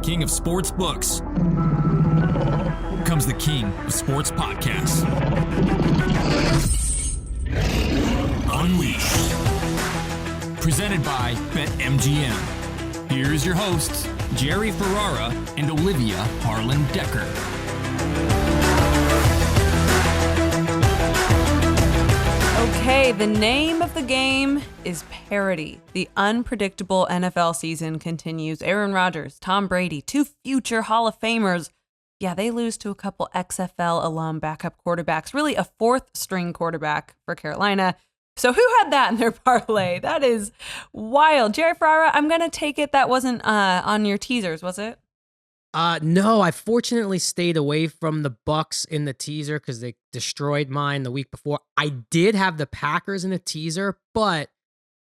king of sports books comes the king of sports podcasts. Unleashed. Presented by BetMGM. Here's your hosts, Jerry Ferrara and Olivia Harlan Dekker. Okay, the name of the game is parity. The unpredictable NFL season continues. Aaron Rodgers, Tom Brady, two future Hall of Famers. Yeah, they lose to a couple XFL alum backup quarterbacks, really a fourth string quarterback for Carolina. So who had that in their parlay? That is wild. Jerry Ferrara, I'm going to take it that wasn't on your teasers, was it? No, I fortunately stayed away from the Bucs in the teaser because they destroyed mine the week before. I did have the Packers in a teaser, but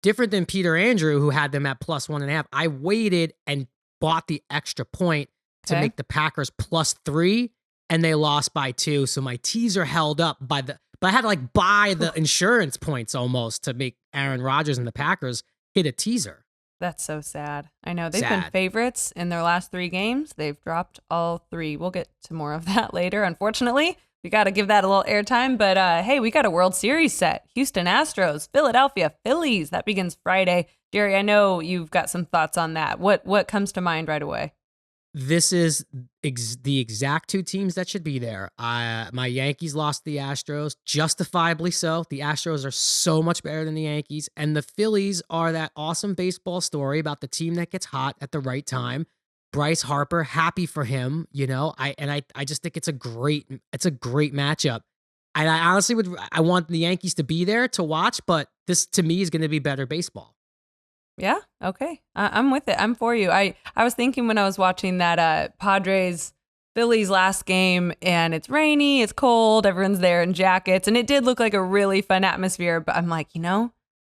different than Peter Andrew, who had them at +1.5. I waited and bought the extra point to make the Packers +3, and they lost by 2. So my teaser held up but I had to buy the insurance points almost to make Aaron Rodgers and the Packers hit a teaser. That's so sad. I know they've been favorites in their last 3 games. They've dropped all 3. We'll get to more of that later. Unfortunately, we got to give that a little airtime. But hey, we got a World Series set. Houston Astros, Philadelphia Phillies. That begins Friday. Jerry, I know you've got some thoughts on that. What comes to mind right away? This is the exact 2 teams that should be there. My Yankees lost the Astros, justifiably so. The Astros are so much better than the Yankees. And the Phillies are that awesome baseball story about the team that gets hot at the right time. Bryce Harper, happy for him, you know. I just think it's a great matchup. And I honestly I want the Yankees to be there to watch, but this to me is going to be better baseball. Yeah. Okay. I'm with it. I'm for you. I was thinking when I was watching that Padres Phillies last game, and it's rainy, it's cold, everyone's there in jackets, and it did look like a really fun atmosphere. But I'm like,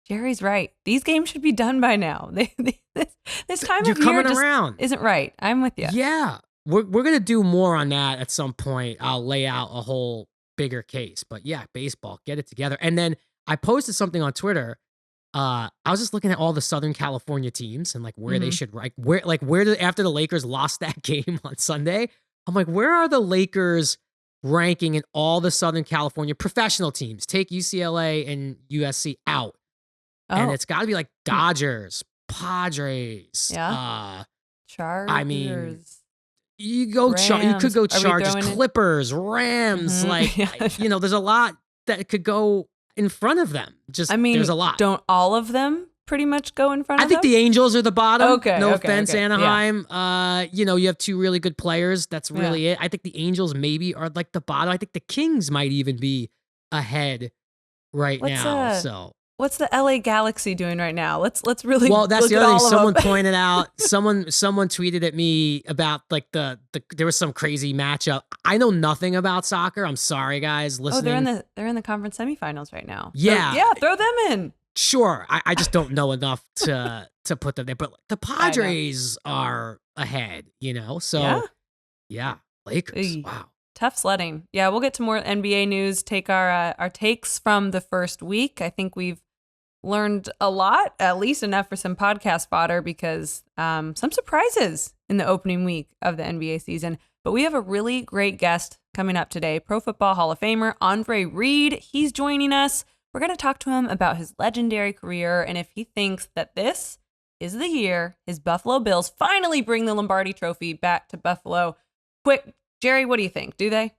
Jerry's right. These games should be done by now. This time of year just isn't right. I'm with you. Yeah. We're going to do more on that at some point. I'll lay out a whole bigger case. But yeah, baseball, get it together. And then I posted something on Twitter. I was just looking at all the Southern California teams and where they should rank. After the Lakers lost that game on Sunday, I'm like, where are the Lakers ranking in all the Southern California professional teams? Take UCLA and USC out. And it's got to be Dodgers, Padres. Yeah. Chargers. I mean, you could go Chargers, Clippers, Rams. There's a lot that could go in front of them. There's a lot. Don't all of them pretty much go in front of them? I think the Angels are the bottom. Okay. No offense, Anaheim. Yeah. You have 2 really good players. That's really it. I think the Angels maybe are the bottom. I think the Kings might even be ahead now. So what's the LA Galaxy doing right now? Let's really that's look the at other all thing. of Someone them. pointed out. Someone tweeted at me about there was some crazy matchup. I know nothing about soccer. I'm sorry, guys. Listening. Oh, they're in the conference semifinals right now. Yeah, so, throw them in. Sure, I just don't know enough to put them there. But the Padres are ahead. So yeah, Lakers. Wow. Tough sledding. Yeah, we'll get to more NBA news. Take our takes from the first week. I think we've learned a lot, at least enough for some podcast fodder, because some surprises in the opening week of the NBA season. But we have a really great guest coming up today, Pro Football Hall of Famer Andre Reed. He's joining us. We're going to talk to him about his legendary career and if he thinks that this is the year his Buffalo Bills finally bring the Lombardi Trophy back to Buffalo. Quick, Jerry, what do you think? Do they?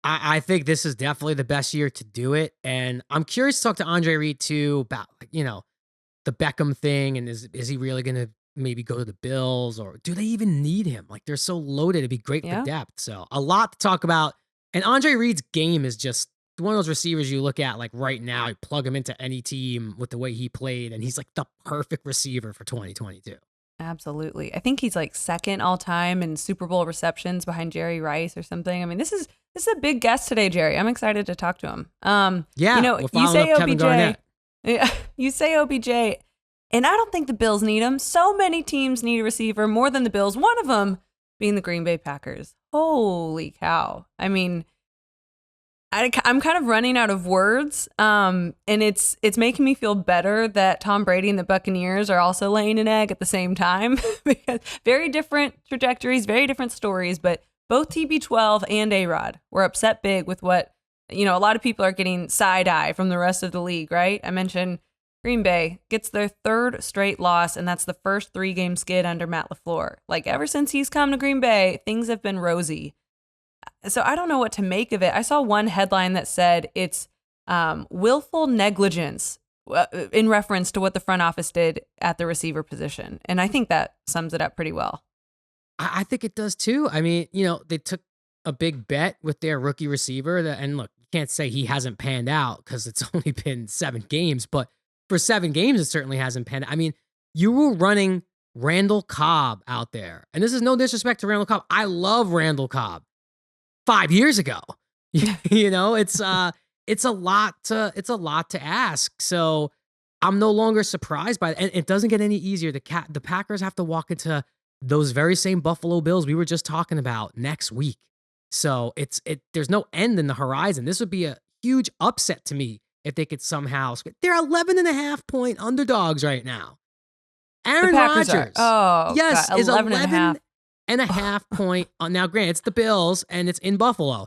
I think this is definitely the best year to do it. And I'm curious to talk to Andre Reed too about, the Beckham thing. And is he really going to maybe go to the Bills, or do they even need him? They're so loaded. It'd be great for depth. So a lot to talk about. And Andre Reed's game is just one of those receivers you look at right now, you plug him into any team with the way he played. And he's the perfect receiver for 2022. Absolutely. I think he's second all time in Super Bowl receptions behind Jerry Rice or something. I mean, this is a big guest today, Jerry. I'm excited to talk to him. You say OBJ. Yeah, you say OBJ, and I don't think the Bills need him. So many teams need a receiver more than the Bills. One of them being the Green Bay Packers. Holy cow. I mean, I'm kind of running out of words, and it's making me feel better that Tom Brady and the Buccaneers are also laying an egg at the same time. Because very different trajectories, very different stories, but both TB12 and A-Rod were upset big with what, a lot of people are getting side-eye from the rest of the league, right? I mentioned Green Bay gets their third straight loss, and that's the first 3-game skid under Matt LaFleur. Like, ever since he's come to Green Bay, things have been rosy. So I don't know what to make of it. I saw one headline that said it's willful negligence in reference to what the front office did at the receiver position. And I think that sums it up pretty well. I think it does too. I mean, they took a big bet with their rookie receiver. And look, you can't say he hasn't panned out because it's only been 7 games. But for 7 games, it certainly hasn't panned out. I mean, you were running Randall Cobb out there. And this is no disrespect to Randall Cobb. I love Randall Cobb. 5 years ago, it's a lot to ask. So I'm no longer surprised by it. And it doesn't get any easier. The Packers have to walk into those very same Buffalo Bills we were just talking about next week. So there's no end in the horizon. This would be a huge upset to me if they could somehow. They're 11.5-point underdogs right now. Aaron Rodgers, yes, God, is 11.5. 11.5 point. Now, granted, it's the Bills and it's in Buffalo.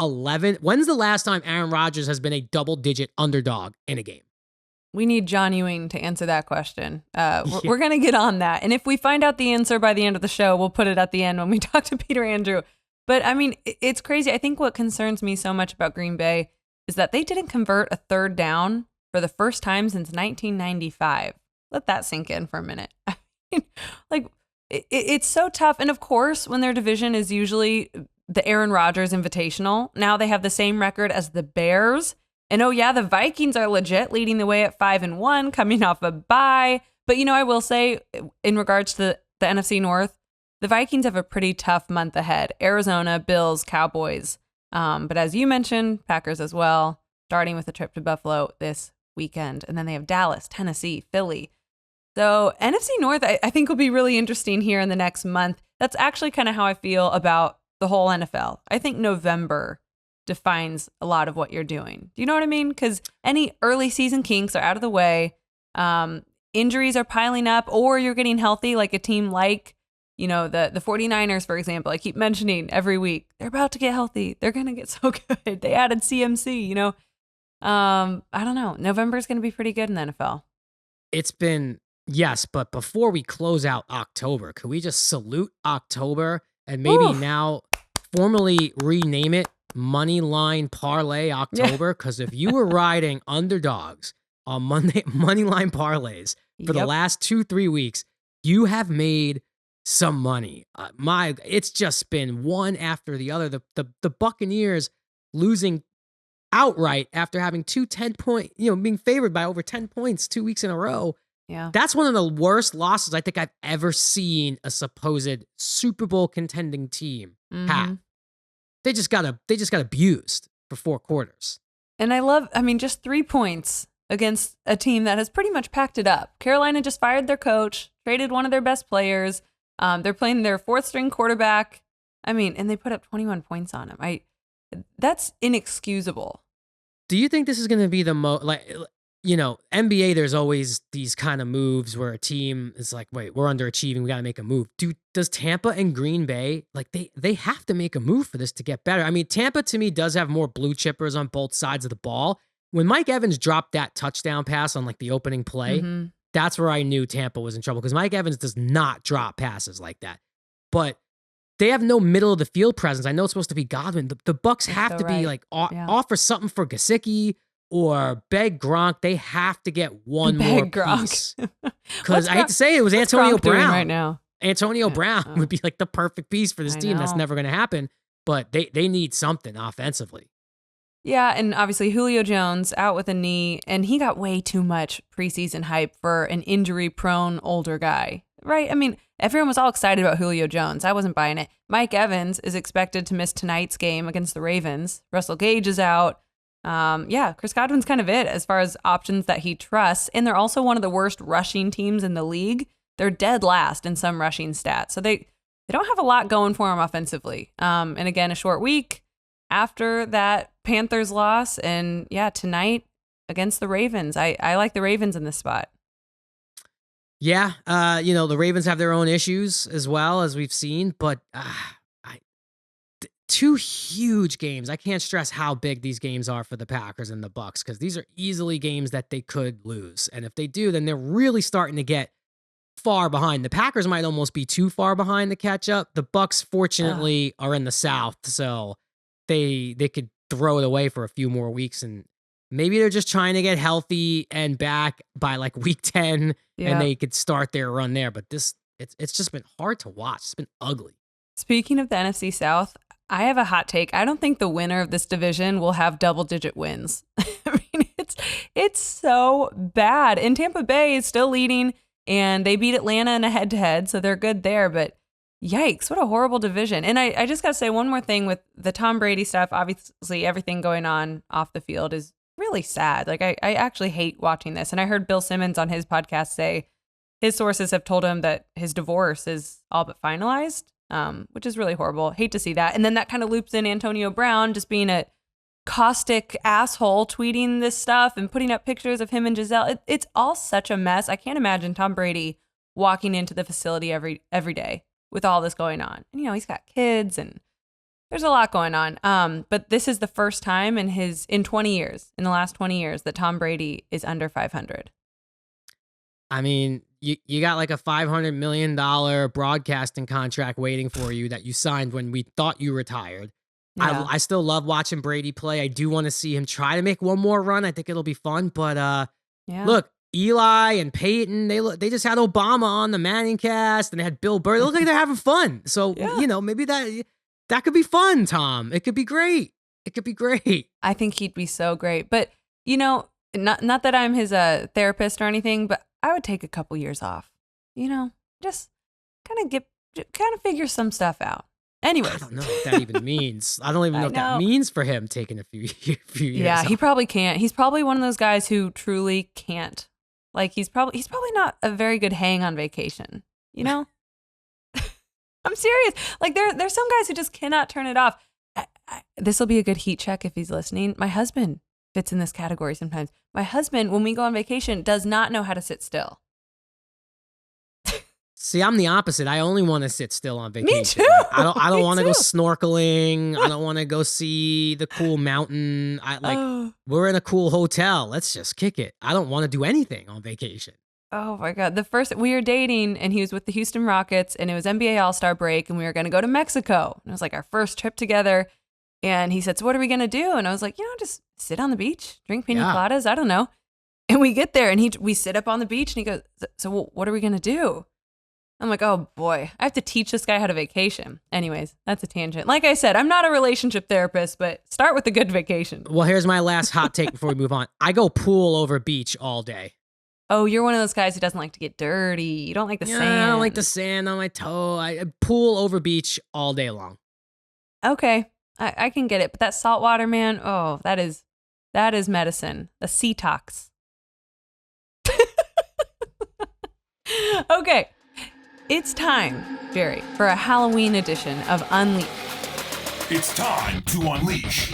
11. When's the last time Aaron Rodgers has been a double-digit underdog in a game? We need John Ewing to answer that question. We're going to get on that. And if we find out the answer by the end of the show, we'll put it at the end when we talk to Peter Andrew. But I mean, it's crazy. I think what concerns me so much about Green Bay is that they didn't convert a third down for the first time since 1995. Let that sink in for a minute. I mean, it's so tough. And of course, when their division is usually the Aaron Rodgers Invitational, now they have the same record as the Bears. And the Vikings are legit, leading the way at 5-1, coming off a bye. But, I will say, in regards to the NFC North, the Vikings have a pretty tough month ahead. Arizona, Bills, Cowboys. But as you mentioned, Packers as well, starting with a trip to Buffalo this weekend. And then they have Dallas, Tennessee, Philly. So NFC North, I think, will be really interesting here in the next month. That's actually kind of how I feel about the whole NFL. I think November defines a lot of what you're doing. Do you know what I mean? Because any early season kinks are out of the way. Injuries are piling up, or you're getting healthy, like a team like, the 49ers, for example. I keep mentioning every week, they're about to get healthy. They're going to get so good. They added CMC, I don't know. November is going to be pretty good in the NFL. It's been... Yes, but before we close out October, could we just salute October and maybe now formally rename it Moneyline Parlay October? Because if you were riding underdogs on Moneyline parlays for the last 2-3 weeks, you have made some money. It's just been one after the other. The Buccaneers losing outright after having 2 10-point, being favored by over 10 points 2 weeks in a row. Yeah. That's one of the worst losses I think I've ever seen a supposed Super Bowl contending team have. They just got abused for 4 quarters. And just 3 points against a team that has pretty much packed it up. Carolina just fired their coach, traded one of their best players. They're playing their 4th string quarterback. And they put up 21 points on him. That's inexcusable. Do you think this is going to be the most NBA, there's always these kind of moves where a team is like, wait, we're underachieving. We got to make a move. Does Tampa and Green Bay, they have to make a move for this to get better? I mean, Tampa to me does have more blue chippers on both sides of the ball. When Mike Evans dropped that touchdown pass on the opening play, that's where I knew Tampa was in trouble because Mike Evans does not drop passes like that. But they have no middle of the field presence. I know it's supposed to be Godwin. The Bucs have to be offer something for Gesicki or beg Gronk. They have to get one more piece. Because I hate to say it was Antonio Brown right now. Antonio Brown would be the perfect piece for this team. That's never going to happen. But they need something offensively. Yeah, and obviously Julio Jones out with a knee, and he got way too much preseason hype for an injury-prone older guy, right? I mean, everyone was all excited about Julio Jones. I wasn't buying it. Mike Evans is expected to miss tonight's game against the Ravens. Russell Gage is out. Chris Godwin's kind of it as far as options that he trusts, and they're also one of the worst rushing teams in the league. They're dead last in some rushing stats, so they don't have a lot going for them offensively. And again, a short week after that Panthers loss. And yeah, tonight against the Ravens. I like the Ravens in this spot. Yeah, the Ravens have their own issues as well, as we've seen, but two huge games. I can't stress how big these games are for the Packers and the Bucs, because these are easily games that they could lose. And if they do, then they're really starting to get far behind. The Packers might almost be too far behind to catch up. The Bucs, fortunately, are in the South, so they could throw it away for a few more weeks, and maybe they're just trying to get healthy and back by like week 10, and they could start their run there. But it's just been hard to watch. It's been ugly. Speaking of the NFC South, I have a hot take. I don't think the winner of this division will have double-digit wins. I mean, it's so bad. And Tampa Bay is still leading, and they beat Atlanta in a head-to-head, so they're good there. But yikes, what a horrible division. And I just got to say one more thing with the Tom Brady stuff. Obviously, everything going on off the field is really sad. Like, I actually hate watching this. And I heard Bill Simmons on his podcast say his sources have told him that his divorce is all but finalized. Which is really horrible. Hate to see that. And then that kind of loops in Antonio Brown just being a caustic asshole, tweeting this stuff and putting up pictures of him and Giselle. It's all such a mess. I can't imagine Tom Brady walking into the facility every day with all this going on. And, he's got kids and there's a lot going on. But this is the first time in the last 20 years, that Tom Brady is under 500. I mean, you got like a $500 million broadcasting contract waiting for you that you signed when we thought you retired. Yeah. I still love watching Brady play. I do want to see him try to make one more run. I think it'll be fun. But look, Eli and Peyton, they just had Obama on the Manning cast, and they had Bill Burr. They look like they're having fun. So, maybe that could be fun, Tom. It could be great. It could be great. I think he'd be so great. But, not that I'm his therapist or anything, but I would take a couple years off, just kind of figure some stuff out. Anyways. I don't know what that even means. I don't even know what that means for him taking a few years Yeah, off. He probably can't. He's probably one of those guys who truly can't. Like, he's probably not a very good hang on vacation, I'm serious. Like, there's some guys who just cannot turn it off. This will be a good heat check if he's listening. My husband fits in this category sometimes. My husband, when we go on vacation, does not know how to sit still. See, I'm the opposite. I only want to sit still on vacation. Me too. I don't want to go snorkeling. I don't want to go see the cool mountain. We're in a cool hotel. Let's just kick it. I don't want to do anything on vacation. Oh my God. We were dating, and he was with the Houston Rockets, and it was NBA All-Star break, and we were going to go to Mexico. And it was like our first trip together. And he said, so what are we going to do? And I was like, just sit on the beach, drink pina coladas. I don't know. And we get there, and we sit up on the beach, and he goes, so what are we going to do? I'm like, oh boy, I have to teach this guy how to vacation. Anyways, that's a tangent. Like I said, I'm not a relationship therapist, but start with a good vacation. Well, here's my last hot take before we move on. I go pool over beach all day. Oh, you're one of those guys who doesn't like to get dirty. You don't like the sand. I don't like the sand on my toe. I pool over beach all day long. Okay. I can get it, but that salt water, man, that is medicine. The detox. Okay, it's time, Jerry, for a Halloween edition of Unleash. It's time to unleash.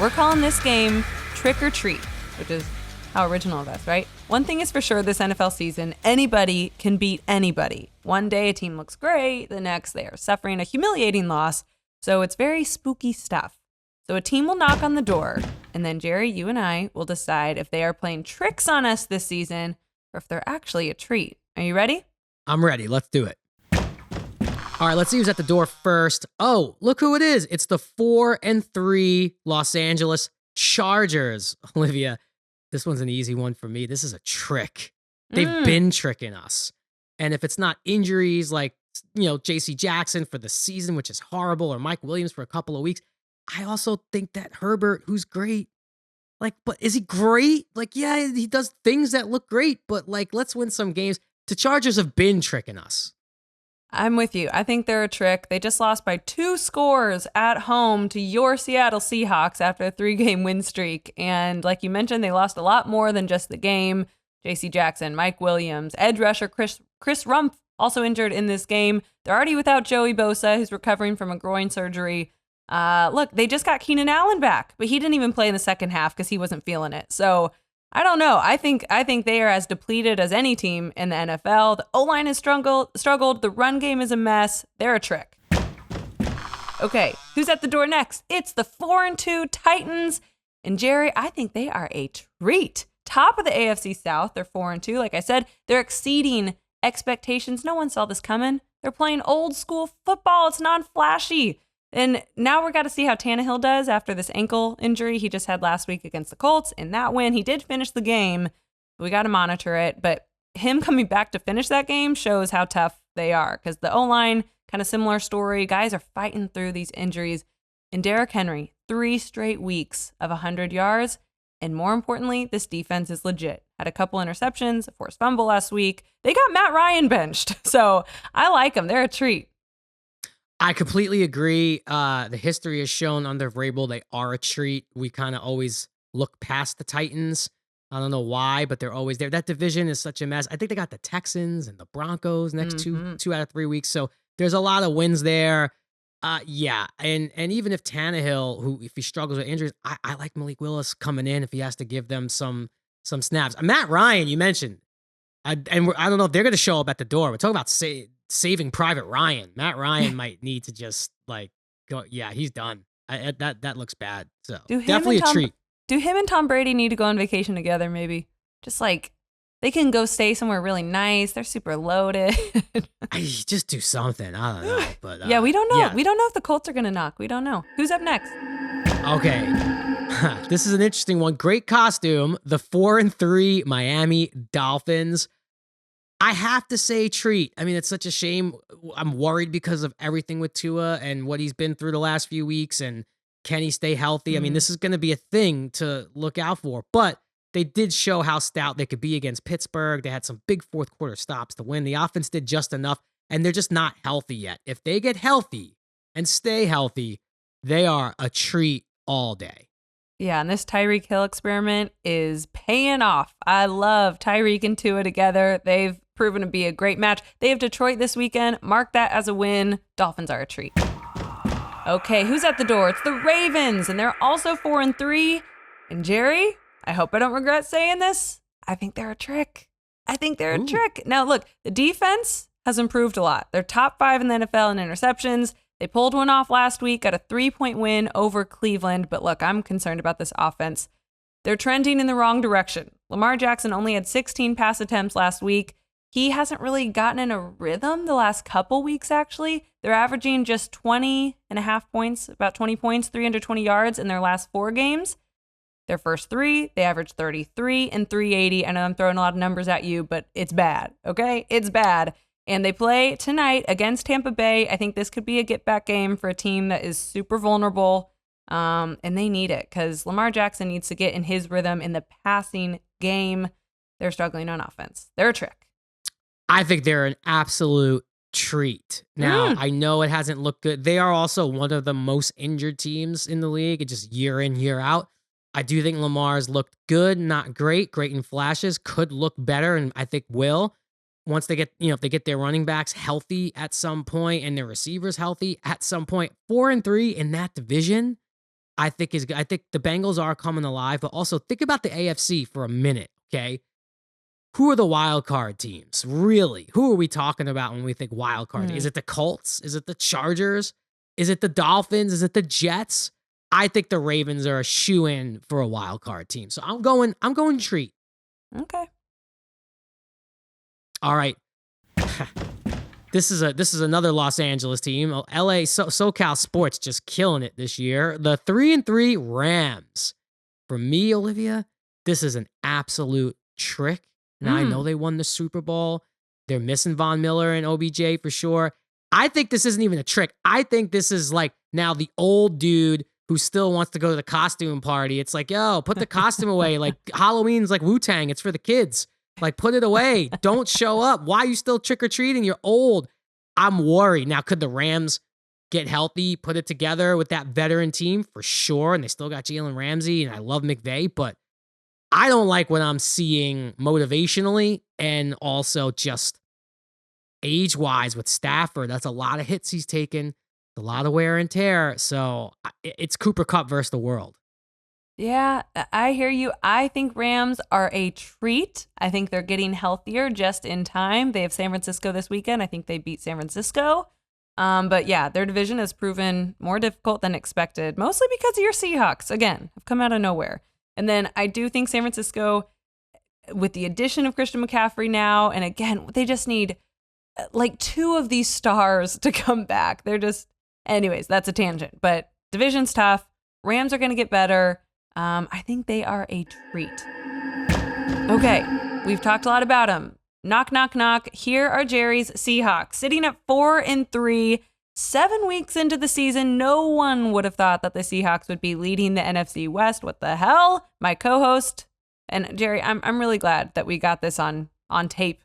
We're calling this game Trick or Treat, which is how original of us, right? One thing is for sure this NFL season, anybody can beat anybody. One day a team looks great, the next they are suffering a humiliating loss, so it's very spooky stuff. So a team will knock on the door, and then Jerry, you and I will decide if they are playing tricks on us this season or if they're actually a treat. Are you ready? I'm ready. Let's do it. All right, let's see who's at the door first. Oh, look who it is. It's the 4-3 Los Angeles Chargers. Olivia, this one's an easy one for me. This is a trick. They've been tricking us. And if it's not injuries like, J.C. Jackson for the season, which is horrible, or Mike Williams for a couple of weeks, I also think that Herbert, who's great, but is he great? Yeah, he does things that look great, but let's win some games. The Chargers have been tricking us. I'm with you. I think they're a trick. They just lost by 2 scores at home to your Seattle Seahawks after a 3-game win streak. And like you mentioned, they lost a lot more than just the game. J.C. Jackson, Mike Williams, edge rusher Chris also injured in this game. They're already without Joey Bosa, who's recovering from a groin surgery. Look, they just got Keenan Allen back, but he didn't even play in the second half because he wasn't feeling it. So I don't know. I think they are as depleted as any team in the NFL. The O-line has struggled. The run game is a mess. They're a trick. Okay, who's at the door next? It's the 4-2 Titans. And Jerry, I think they are a treat. Top of the AFC South. They're 4-2. Like I said, they're exceeding expectations. No one saw this coming. They're playing old school football. It's non-flashy. And now we're got to see how Tannehill does after this ankle injury he just had last week against the Colts. In that win, he did finish the game. We got to monitor it. But him coming back to finish that game shows how tough they are, because the O-line, kind of similar story. Guys are fighting through these injuries. And Derrick Henry, 3 straight weeks of 100 yards. And more importantly, this defense is legit. Had a couple interceptions, a forced fumble last week. They got Matt Ryan benched. So I like them. They're a treat. I completely agree. The history has shown under Vrabel they are a treat. We kind of always look past the Titans. I don't know why, but they're always there. That division is such a mess. I think they got the Texans and the Broncos next two out of 3 weeks. So there's a lot of wins there. Yeah, and even if Tannehill, who if he struggles with injuries, I like Malik Willis coming in if he has to give them some snaps. Matt Ryan, you mentioned, I don't know if they're going to show up at the door. We're talking about saving Private Ryan. Matt Ryan might need to just like go. Yeah, he's done. That looks bad. So definitely a treat. Do him and Tom Brady need to go on vacation together? Maybe just like they can go stay somewhere really nice. They're super loaded. Just do something. I don't know. But yeah, we don't know. Yeah. We don't know if the Colts are going to knock. We don't know. Who's up next? Okay. This is an interesting one. Great costume. The 4-3 Miami Dolphins. I have to say treat. I mean, it's such a shame. I'm worried because of everything with Tua and what he's been through the last few weeks. And can he stay healthy? I mean, this is going to be a thing to look out for. But they did show how stout they could be against Pittsburgh. They had some big fourth quarter stops to win. The offense did just enough, and they're just not healthy yet. If they get healthy and stay healthy, they are a treat all day. Yeah, and this Tyreek Hill experiment is paying off. I love Tyreek and Tua together. They've proven to be a great match. They have Detroit this weekend. Mark that as a win. Dolphins are a treat. Okay, who's at the door? It's the Ravens, and they're also 4-3. And Jerry, I hope I don't regret saying this. I think they're a trick. A trick. Now, look, the defense has improved a lot. They're top 5 in the NFL in interceptions. They pulled one off last week, got a 3-point win over Cleveland. But look, I'm concerned about this offense. They're trending in the wrong direction. Lamar Jackson only had 16 pass attempts last week. He hasn't really gotten in a rhythm the last couple weeks, actually. They're averaging just 20.5 points, about 20 points, 320 yards in their last 4 games. Their first 3, they averaged 33 and 380. I know I'm throwing a lot of numbers at you, but it's bad, okay? It's bad. And they play tonight against Tampa Bay. I think this could be a get-back game for a team that is super vulnerable, and they need it because Lamar Jackson needs to get in his rhythm in the passing game. They're struggling on offense. They're a trick. I think they're an absolute treat. Now, I know it hasn't looked good. They are also one of the most injured teams in the league, just year in, year out. I do think Lamar's looked good, not great in flashes, could look better, and I think will. Once they get, if they get their running backs healthy at some point and their receivers healthy at some point, 4-3 in that division, I think the Bengals are coming alive, but also think about the AFC for a minute, okay? Who are the wild card teams? Really? Who are we talking about when we think wild card? Is it the Colts? Is it the Chargers? Is it the Dolphins? Is it the Jets? I think the Ravens are a shoo-in for a wild card team. So I'm going treat. Okay. All right. This is another Los Angeles team. LA SoCal Sports just killing it this year. The 3-3 Rams. For me, Olivia, this is an absolute trick. Now I know they won the Super Bowl. They're missing Von Miller and OBJ for sure. I think this isn't even a trick. I think this is like now the old dude who still wants to go to the costume party. It's like, yo, put the costume away. Like Halloween's like Wu-Tang. It's for the kids. Like, put it away. Don't show up. Why are you still trick-or-treating? You're old. I'm worried. Now, could the Rams get healthy, put it together with that veteran team? For sure. And they still got Jalen Ramsey, and I love McVay, but I don't like what I'm seeing motivationally and also just age-wise with Stafford, that's a lot of hits he's taken, a lot of wear and tear. So it's Cooper Kupp versus the world. Yeah, I hear you. I think Rams are a treat. I think they're getting healthier just in time. They have San Francisco this weekend. I think they beat San Francisco. But yeah, their division has proven more difficult than expected, mostly because of your Seahawks. Again, have come out of nowhere. And then I do think San Francisco, with the addition of Christian McCaffrey now, and again, they just need like 2 of these stars to come back. They're just, anyways, that's a tangent. But division's tough. Rams are going to get better. I think they are a treat. Okay, we've talked a lot about them. Knock, knock, knock. Here are Jerry's Seahawks, sitting at 4-3, 7 weeks into the season. No one would have thought that the Seahawks would be leading the NFC West. What the hell? My co-host, and Jerry, I'm really glad that we got this on tape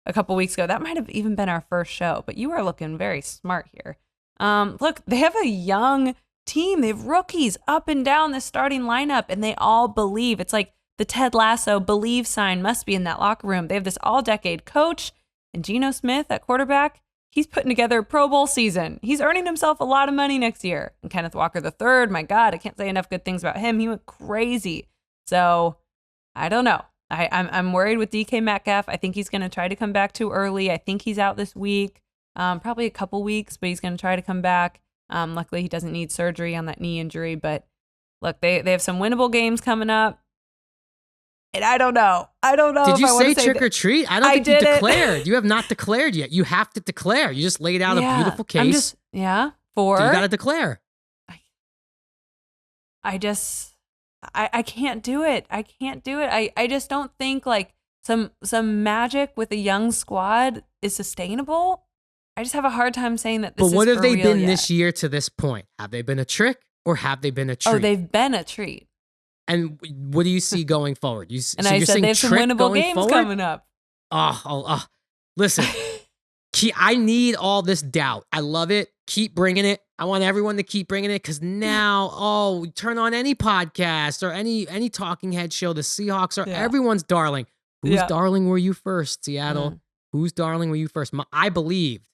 a couple weeks ago. That might have even been our first show, but you are looking very smart here. Look, they have a young team. They have rookies up and down the starting lineup, and they all believe. It's like the Ted Lasso believe sign must be in that locker room. They have this all-decade coach, and Geno Smith at quarterback. He's putting together a Pro Bowl season. He's earning himself a lot of money next year. And Kenneth Walker III, my God, I can't say enough good things about him. He went crazy. So I don't know. I'm worried with DK Metcalf. I think he's going to try to come back too early. I think he's out this week, probably a couple weeks, but he's going to try to come back. Luckily, he doesn't need surgery on that knee injury. But look, they have some winnable games coming up. And I don't know. Did you say trick or treat? I don't think you declared. It. You have not declared yet. You have to declare. You just laid out a beautiful case. So you got to declare. I can't do it. I can't do it. I just don't think like some magic with a young squad is sustainable. I just have a hard time saying that this is But what have they been yet. this year to this point? Have they been a trick or have they been a treat? Oh, they've been a treat. And what do you see going forward? I said saying they have some winnable games forward? coming up. Listen, I need all this doubt. I love it. Keep bringing it. I want everyone to keep bringing it because now, turn on any podcast or any talking head show. The Seahawks are everyone's darling. Whose darling were you first, Seattle? Whose darling were you first? I believed.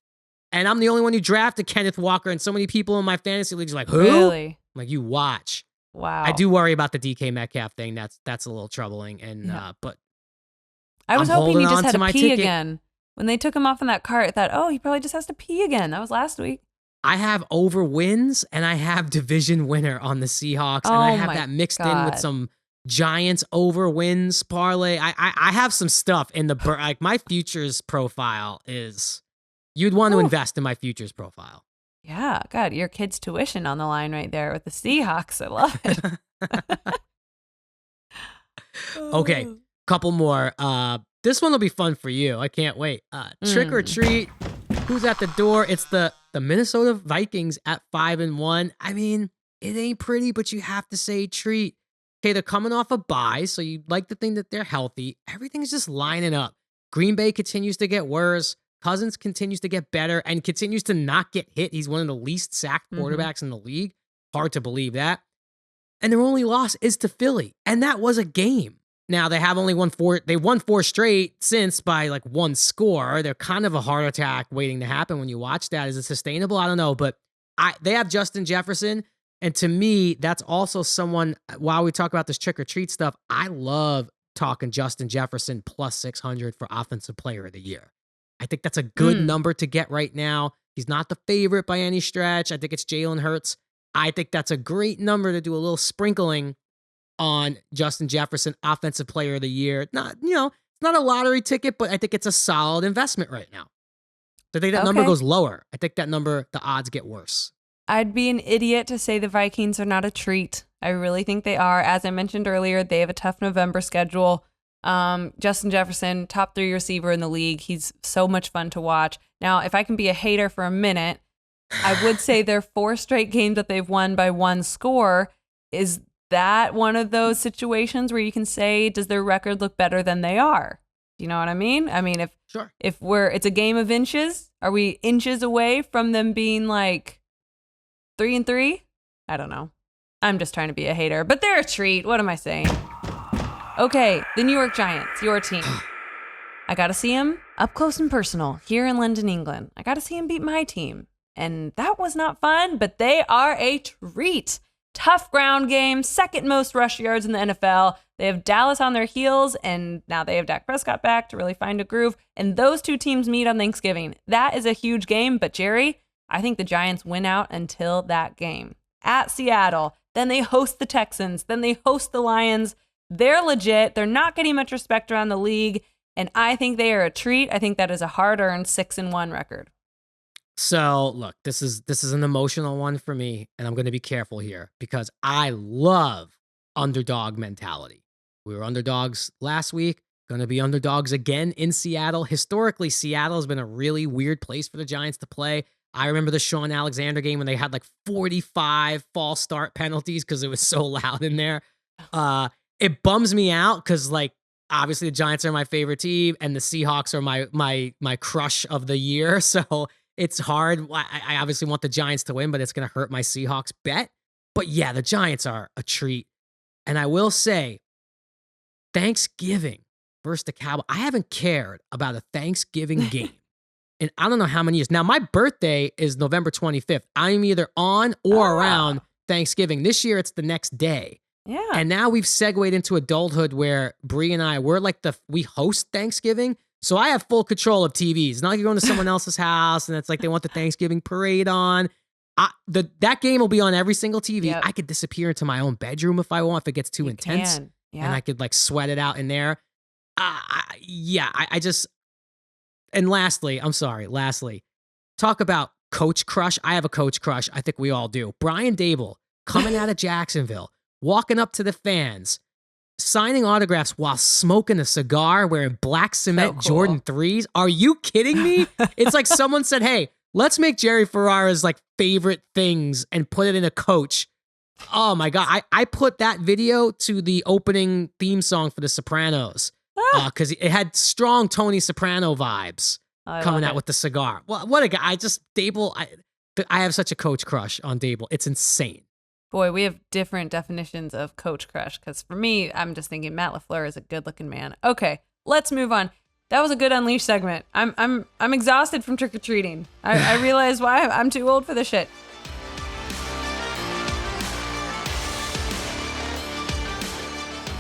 And I'm the only one who drafted Kenneth Walker, and so many people in my fantasy leagues are like, who? Really? I'm like, you watch. Wow. I do worry about the DK Metcalf thing. That's a little troubling. And but I was I'm hoping he holding just on had to to my pee ticket. again. When they took him off in that cart, I thought, oh, he probably just has to pee again. That was last week. I have over wins and I have division winner on the Seahawks, and I have that mixed in with some Giants over wins parlay. I have some stuff in the like my futures profile is. You'd want to invest in my futures profile. Yeah, God, your kid's tuition on the line right there with the Seahawks. I love it. Okay, couple more. This one will be fun for you. I can't wait. Trick or treat. Who's at the door? It's the Minnesota Vikings at 5-1. I mean, it ain't pretty, but you have to say treat. Okay, they're coming off a bye, so you'd like to think that they're healthy. Everything's just lining up. Green Bay continues to get worse. Cousins continues to get better and continues to not get hit. He's one of the least sacked quarterbacks in the league. Hard to believe that. And their only loss is to Philly. And that was a game. Now, they have only won 4. They won 4 straight since by like 1 score. They're kind of a heart attack waiting to happen when you watch that. Is it sustainable? I don't know. But they have Justin Jefferson. And to me, that's also someone, while we talk about this trick or treat stuff, I love talking Justin Jefferson plus 600 for Offensive Player of the Year. I think that's a good number to get right now. He's not the favorite by any stretch. I think it's Jalen Hurts. I think that's a great number to do a little sprinkling on Justin Jefferson, Offensive Player of the Year. Not, it's not a lottery ticket, but I think it's a solid investment right now. So I think that number goes lower. I think that number, the odds get worse. I'd be an idiot to say the Vikings are not a treat. I really think they are. As I mentioned earlier, they have a tough November schedule. Justin Jefferson, top 3 receiver in the league. He's so much fun to watch. Now, if I can be a hater for a minute, I would say their 4 straight games that they've won by 1 score. Is that one of those situations where you can say, does their record look better than they are? Do you know what I mean? I mean, if it's a game of inches, are we inches away from them being like 3-3? I don't know. I'm just trying to be a hater, but they're a treat. What am I saying? Okay, the New York Giants, your team. I got to see him up close and personal here in London, England. I got to see him beat my team. And that was not fun, but they are a treat. Tough ground game, second most rush yards in the NFL. They have Dallas on their heels, and now they have Dak Prescott back to really find a groove. And those two teams meet on Thanksgiving. That is a huge game, but Jerry, I think the Giants win out until that game. At Seattle, then they host the Texans, then they host the Lions. They're legit. They're not getting much respect around the league, and I think they are a treat. I think that is a hard-earned 6-1 record. So look, this is an emotional one for me, and I'm going to be careful here because I love underdog mentality. We were underdogs last week, going to be underdogs again in Seattle. Historically, Seattle has been a really weird place for the Giants to play. I remember the Sean Alexander game when they had like 45 false start penalties because it was so loud in there. It bums me out because like obviously the Giants are my favorite team and the Seahawks are my crush of the year. So it's hard. I obviously want the Giants to win, but it's going to hurt my Seahawks bet. But yeah, the Giants are a treat. And I will say, Thanksgiving versus the Cowboys, I haven't cared about a Thanksgiving game in I don't know how many years. Now, my birthday is November 25th. I'm either on or around Thanksgiving. This year, it's the next day. Yeah. And now we've segued into adulthood where Bree and I, we host Thanksgiving. So I have full control of TVs. It's not like you're going to someone else's house and it's like they want the Thanksgiving parade on. That game will be on every single TV. Yep. I could disappear into my own bedroom if I want, if it gets too intense. Yeah. And I could like sweat it out in there. And lastly, talk about coach crush. I have a coach crush. I think we all do. Brian Dabel coming out of Jacksonville, walking up to the fans, signing autographs while smoking a cigar, wearing black cement cool. Jordan 3s. Are you kidding me? It's like someone said, hey, let's make Jerry Ferrara's like favorite things and put it in a coach. Oh my God. I put that video to the opening theme song for The Sopranos because it had strong Tony Soprano vibes coming out with the cigar. Well, what a guy. Dabel, I have such a coach crush on Dabel. It's insane. Boy, we have different definitions of coach crush because for me, I'm just thinking Matt LaFleur is a good-looking man. Okay, let's move on. That was a good Unleashed segment. I'm exhausted from trick-or-treating. I realize why I'm too old for this shit.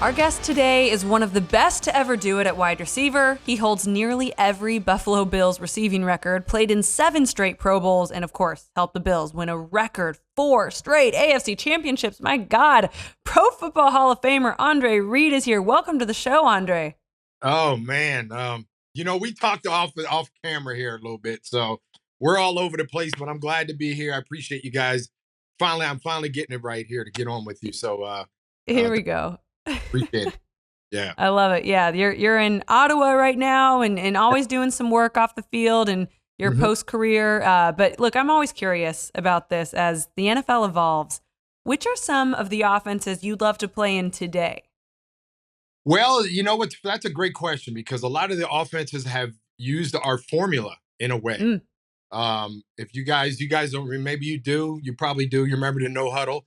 Our guest today is one of the best to ever do it at wide receiver. He holds nearly every Buffalo Bills receiving record, played in 7 straight Pro Bowls, and of course, helped the Bills win a record 4 straight AFC Championships. My God, Pro Football Hall of Famer Andre Reed is here. Welcome to the show, Andre. Oh, man. We talked off camera here a little bit, so we're all over the place, but I'm glad to be here. I appreciate you guys. I'm finally getting it right here to get on with you. So here we go. Appreciate it. Yeah. I love it. Yeah. You're in Ottawa right now and always doing some work off the field and your post-career. But look, I'm always curious about this as the NFL evolves. Which are some of the offenses you'd love to play in today? Well, you know what? That's a great question because a lot of the offenses have used our formula in a way. If you guys don't, maybe you do, you probably do. You remember the no huddle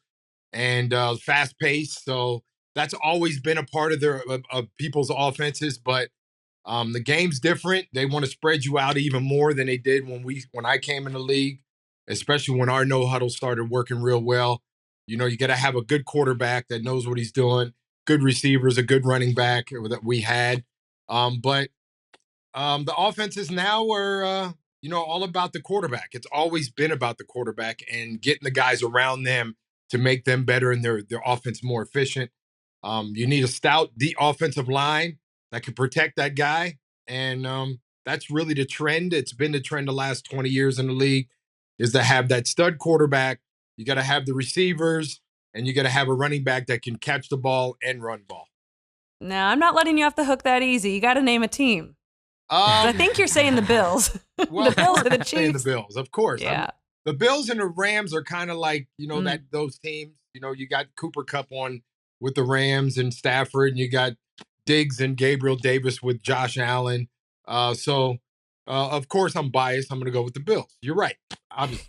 and fast pace. So that's always been a part of of people's offenses, but the game's different. They want to spread you out even more than they did when I came in the league, especially when our no huddle started working real well. You know, you got to have a good quarterback that knows what he's doing, good receivers, a good running back that we had. But the offenses now are, all about the quarterback. It's always been about the quarterback and getting the guys around them to make them better and their offense more efficient. You need a stout, deep offensive line that can protect that guy. And that's really the trend. It's been the trend the last 20 years in the league is to have that stud quarterback. You got to have the receivers and you got to have a running back that can catch the ball and run ball. No, I'm not letting you off the hook that easy. You got to name a team. I think you're saying the Bills. Well, the Bills are the Chiefs. Saying the Bills, of course. Yeah. The Bills and the Rams are kind of like, those teams. You got Cooper Kupp on with the Rams and Stafford, and you got Diggs and Gabriel Davis with Josh Allen. So, of course, I'm biased. I'm going to go with the Bills. You're right, obviously.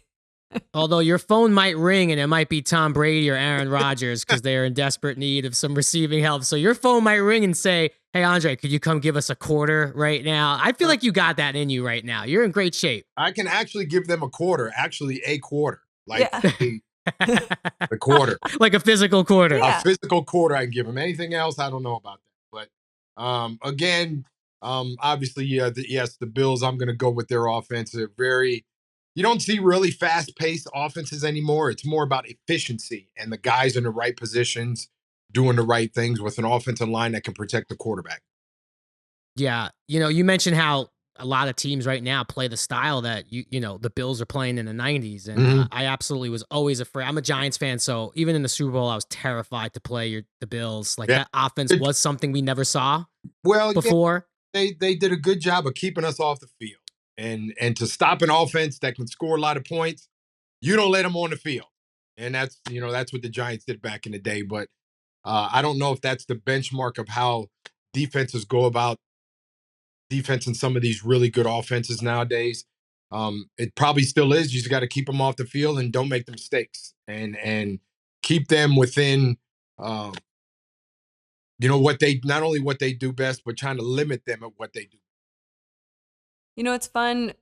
Although your phone might ring and it might be Tom Brady or Aaron Rodgers because they are in desperate need of some receiving help. So your phone might ring and say, Hey, Andre, could you come give us a quarter right now? I feel like you got that in you right now. You're in great shape. I can actually give them a quarter, like Yeah. the quarter. Like a physical quarter. Yeah. A physical quarter I can give them. Anything else, I don't know about that. But again, obviously, yes, the Bills, I'm going to go with their offense. You don't see really fast-paced offenses anymore. It's more about efficiency and the guys in the right positions doing the right things with an offensive line that can protect the quarterback. Yeah. You mentioned how a lot of teams right now play the style that the Bills are playing in the 90s. And I absolutely was always afraid. I'm a Giants fan, so even in the Super Bowl, I was terrified to play the Bills. Like that offense was something we never saw before. Yeah, they did a good job of keeping us off the field. And to stop an offense that can score a lot of points, you don't let them on the field. And that's what the Giants did back in the day. But I don't know if that's the benchmark of how defenses go about defense in some of these really good offenses nowadays. It probably still is. You just got to keep them off the field and don't make the mistakes and keep them within, what not only what they do best, but trying to limit them at what they do. It's fun.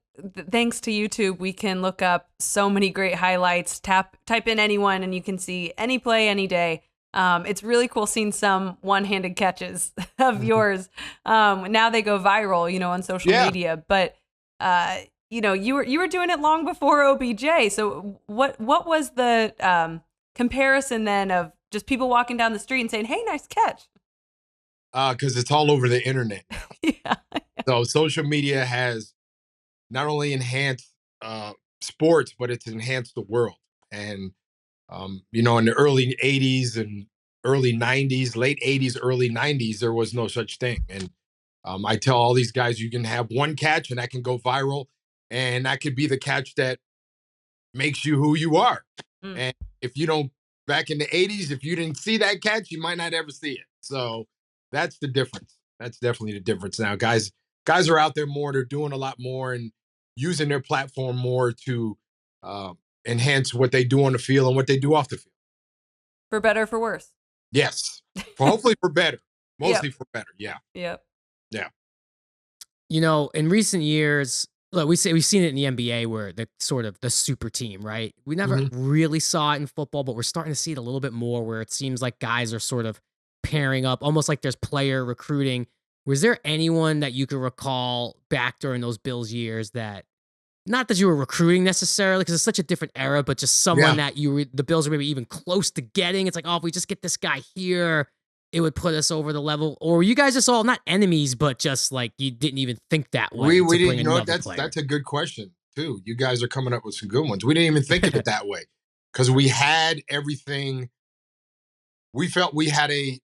Thanks to YouTube, we can look up so many great highlights. Type in anyone, and you can see any play, any day. It's really cool seeing some one-handed catches of yours. Now they go viral, on social media. But you were doing it long before OBJ. So what was the comparison then of just people walking down the street and saying, "Hey, nice catch"? Because it's all over the internet now. Yeah. So social media has not only enhanced sports, but it's enhanced the world. And in the early 80s and early 90s, late 80s, early 90s, there was no such thing. And I tell all these guys, you can have one catch and that can go viral. And that could be the catch that makes you who you are. And if you don't, back in the 80s, if you didn't see that catch, you might not ever see it. So that's the difference. That's definitely the difference now. Guys are out there more. They're doing a lot more and using their platform more to enhance what they do on the field and what they do off the field. For better or for worse? Yes. Hopefully for better. Mostly for better. Yeah. Yep. Yeah. In recent years, look, we've seen it in the NBA where the sort of the super team, right? We never really saw it in football, but we're starting to see it a little bit more where it seems like guys are sort of pairing up, almost like there's player recruiting. Was there anyone that you could recall back during those Bills years that, not that you were recruiting necessarily, because it's such a different era, but just someone that the Bills are maybe even close to getting? It's like, if we just get this guy here, it would put us over the level. Or were you guys just all not enemies, but just like you didn't even think that way? We didn't. That's a good question too. You guys are coming up with some good ones. We didn't even think of it that way because we had everything. We felt we had a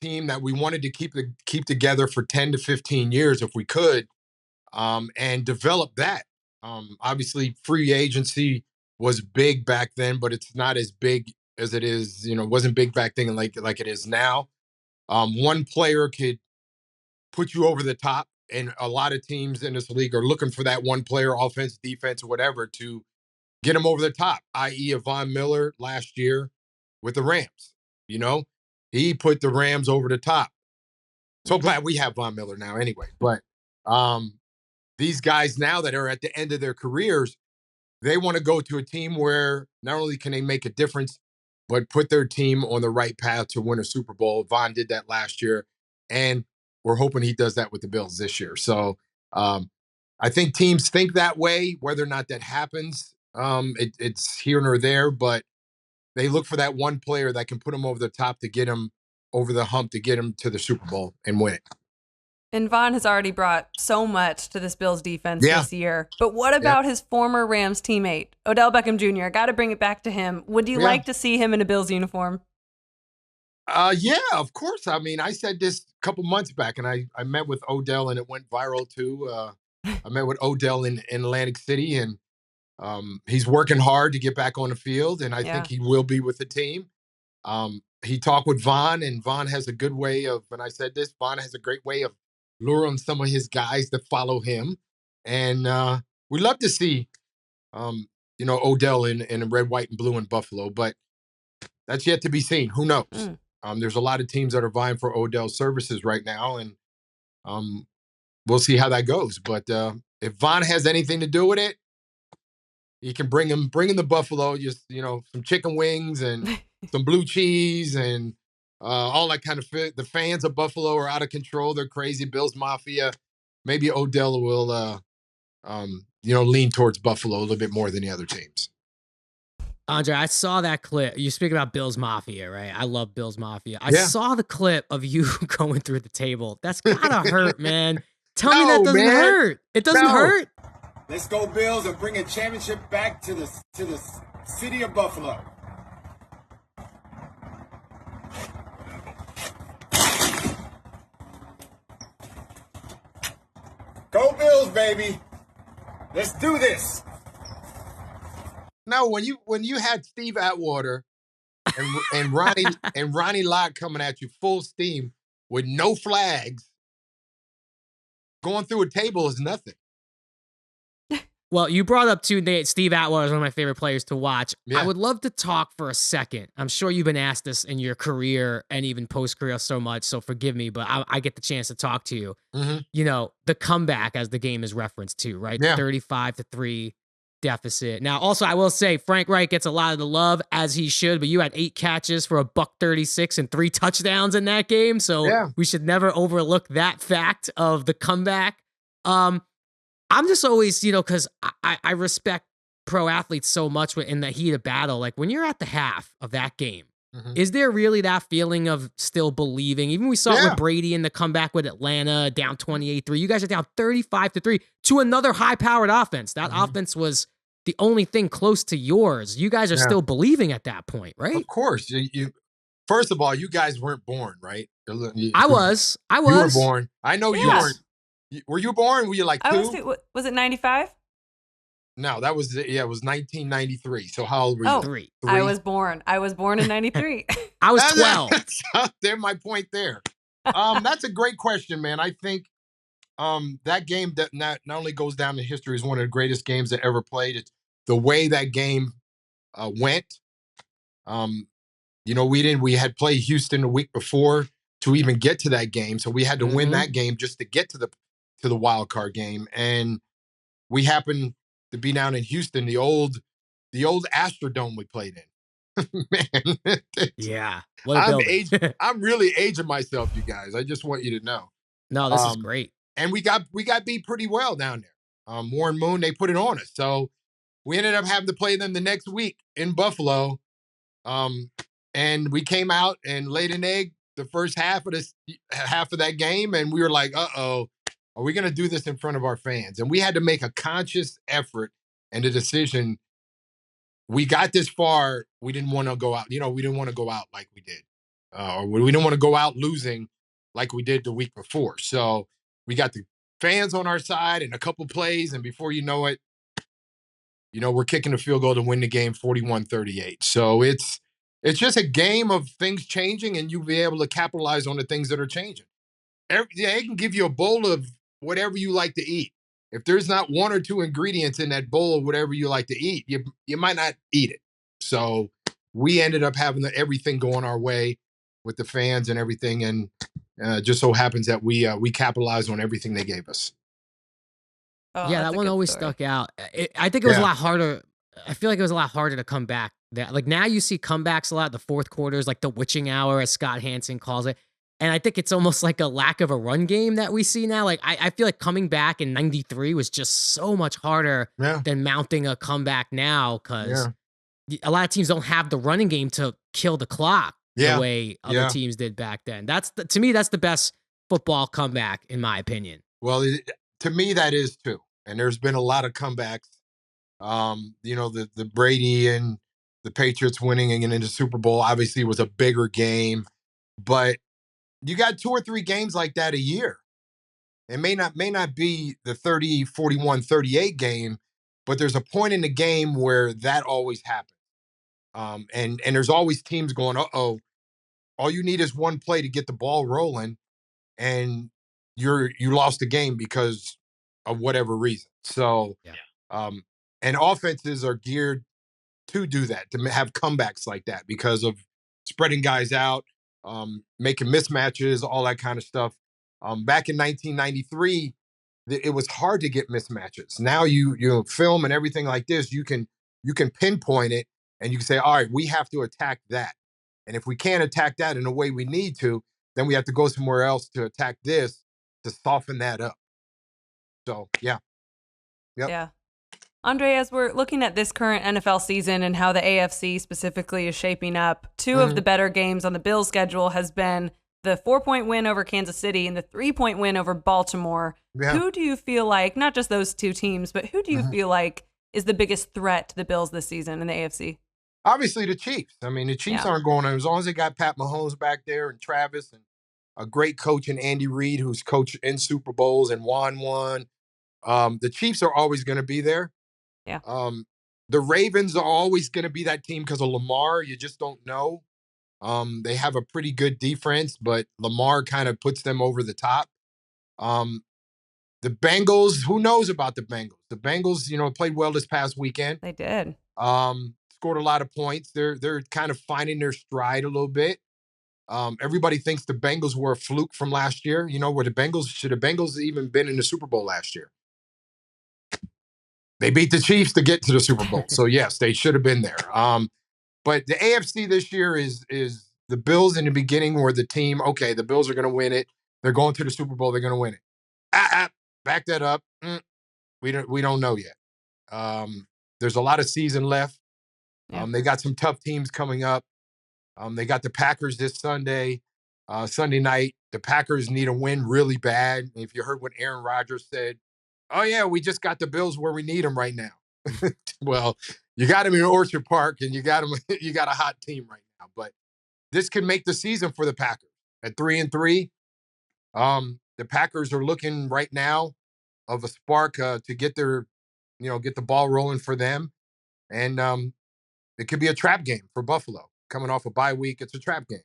team that we wanted to keep together for 10 to 15 years if we could, and develop that. Obviously, free agency was big back then, but it's not as big as it is. It wasn't big back then like it is now. One player could put you over the top, and a lot of teams in this league are looking for that one player, offense, defense, whatever, to get them over the top, i.e. Von Miller last year with the Rams. He put the Rams over the top. So glad we have Von Miller now anyway. But these guys now that are at the end of their careers, they want to go to a team where not only can they make a difference, but put their team on the right path to win a Super Bowl. Von did that last year, and we're hoping he does that with the Bills this year. So I think teams think that way. Whether or not that happens, it's here nor there, but they look for that one player that can put them over the top to get them over the hump, to get them to the Super Bowl and win it. And Von has already brought so much to this Bills defense this year. But what about his former Rams teammate, Odell Beckham Jr.? Got to bring it back to him. Would you like to see him in a Bills uniform? Yeah, of course. I mean, I said this a couple months back, and I met with Odell, and it went viral too. I met with Odell in Atlantic City, and he's working hard to get back on the field, and I think he will be with the team. He talked with Von, and Von has a good way of, and I said this, Von has a great way of luring some of his guys to follow him. And we love to see, Odell in red, white, and blue in Buffalo, but that's yet to be seen. Who knows? There's a lot of teams that are vying for Odell's services right now, and We'll see how that goes. But if Von has anything to do with it, he can bring in the Buffalo, just, some chicken wings and some blue cheese and all that kind of fit. The fans of Buffalo are out of control. They're crazy. Bills Mafia. Maybe Odell will, lean towards Buffalo a little bit more than the other teams. Andre, I saw that clip. You speak about Bills Mafia, right? I love Bills Mafia. I saw the clip of you going through the table. That's gotta hurt, man. Tell me that doesn't hurt. It doesn't hurt. Let's go Bills and bring a championship back to the city of Buffalo. Go Bills, baby. Let's do this. No, when you had Steve Atwater and Ronnie Lott coming at you full steam with no flags, going through a table is nothing. Well, you brought up too, Nate. Steve Atwater is one of my favorite players to watch. Yeah. I would love to talk for a second. I'm sure you've been asked this in your career and even post-career so much, so forgive me, but I get the chance to talk to you. Mm-hmm. The comeback as the game is referenced to, right? Yeah. 35-3 deficit. Now, also, I will say Frank Reich gets a lot of the love, as he should, but you had 8 catches for $136 and 3 touchdowns in that game, so we should never overlook that fact of the comeback. I'm just always, because I respect pro athletes so much in the heat of battle. Like when you're at the half of that game, is there really that feeling of still believing? Even we saw it with Brady in the comeback with Atlanta, down 28-3. You guys are down 35-3 to another high-powered offense. That offense was the only thing close to yours. You guys are still believing at that point, right? Of course. First of all, you guys weren't born, right? I was. You were born. I know you weren't. Were you born? Were you like 2? Was it 95? No, that was it was 1993. So how old were you? 3. I was born in 93. I was 12. There's my point there. That's a great question, man. I think that game that not only goes down in history as one of the greatest games that ever played. It's the way that game went. We had played Houston the week before to even get to that game, so we had to win that game just to get to the wild card game, and we happened to be down in Houston, the old Astrodome we played in. Man, yeah, what a building. I'm really aging myself, you guys. I just want you to know. No, this is great. And we got beat pretty well down there. Warren Moon, they put it on us, so we ended up having to play them the next week in Buffalo. And we came out and laid an egg the first half of that game, and we were like, "Uh-oh, are we going to do this in front of our fans?" And we had to make a conscious effort and a decision. We got this far. We didn't want to go out. We didn't want to go out like we did, or we didn't want to go out losing like we did the week before. So we got the fans on our side and a couple plays, and before you know it, we're kicking a field goal to win the game 41-38. So it's just a game of things changing, and you'll be able to capitalize on the things that are changing. They can give you a bowl of whatever you like to eat. If there's not 1 or 2 ingredients in that bowl of whatever you like to eat, you might not eat it. So we ended up having everything going our way with the fans and everything, and just so happens that we capitalized on everything they gave us. Oh, yeah, that one always stuck out. I think it was a lot harder. I feel like it was a lot harder to come back. Like now you see comebacks a lot. The fourth quarters, like the witching hour, as Scott Hansen calls it. And I think it's almost like a lack of a run game that we see now. Like I feel like coming back in 93 was just so much harder than mounting a comeback now, because a lot of teams don't have the running game to kill the clock the way other teams did back then. To me, that's the best football comeback, in my opinion. Well, to me, that is too. And there's been a lot of comebacks. The Brady and the Patriots winning and getting into the Super Bowl obviously was a bigger game, but you got 2 or 3 games like that a year. It may not be the 30, 41, 38 game, but there's a point in the game where that always happens. And there's always teams going, uh-oh, all you need is one play to get the ball rolling, and you lost the game because of whatever reason. So, and offenses are geared to do that, to have comebacks like that because of spreading guys out, making mismatches, all that kind of stuff. Back in 1993, it was hard to get mismatches. Now you film and everything like this, you can pinpoint it and you can say, all right, we have to attack that. And if we can't attack that in the way we need to, then we have to go somewhere else to attack this to soften that up. So yeah. Yep. Yeah. Andre, as we're looking at this current NFL season and how the AFC specifically is shaping up, two of the better games on the Bills schedule has been the 4-point win over Kansas City and the 3-point win over Baltimore. Yeah. Who do you feel like, not just those two teams, but who do you feel like is the biggest threat to the Bills this season in the AFC? Obviously the Chiefs. I mean, the Chiefs aren't going to, as long as they got Pat Mahomes back there and Travis and a great coach in Andy Reid, who's coached in Super Bowls and won one. The Chiefs are always going to be there. Yeah. The Ravens are always going to be that team because of Lamar. You just don't know. They have a pretty good defense, but Lamar kind of puts them over the top. The Bengals, who knows about the Bengals? The Bengals, played well this past weekend. They did. Scored a lot of points. They're kind of finding their stride a little bit. Everybody thinks the Bengals were a fluke from last year. Where the Bengals even been in the Super Bowl last year? They beat the Chiefs to get to the Super Bowl. So yes, they should have been there. But the AFC this year is the Bills in the beginning were the team. Okay, the Bills are going to win it. They're going to the Super Bowl. They're going to win it. Back that up. We don't know yet. There's a lot of season left. Yeah. They got some tough teams coming up. They got the Packers this Sunday night. The Packers need a win really bad. If you heard what Aaron Rodgers said, oh yeah, we just got the Bills where we need them right now. Well, you got them in Orchard Park and you got a hot team right now. But this could make the season for the Packers at 3-3. The Packers are looking right now of a spark to get their, get the ball rolling for them. And it could be a trap game for Buffalo. Coming off a bye week, it's a trap game.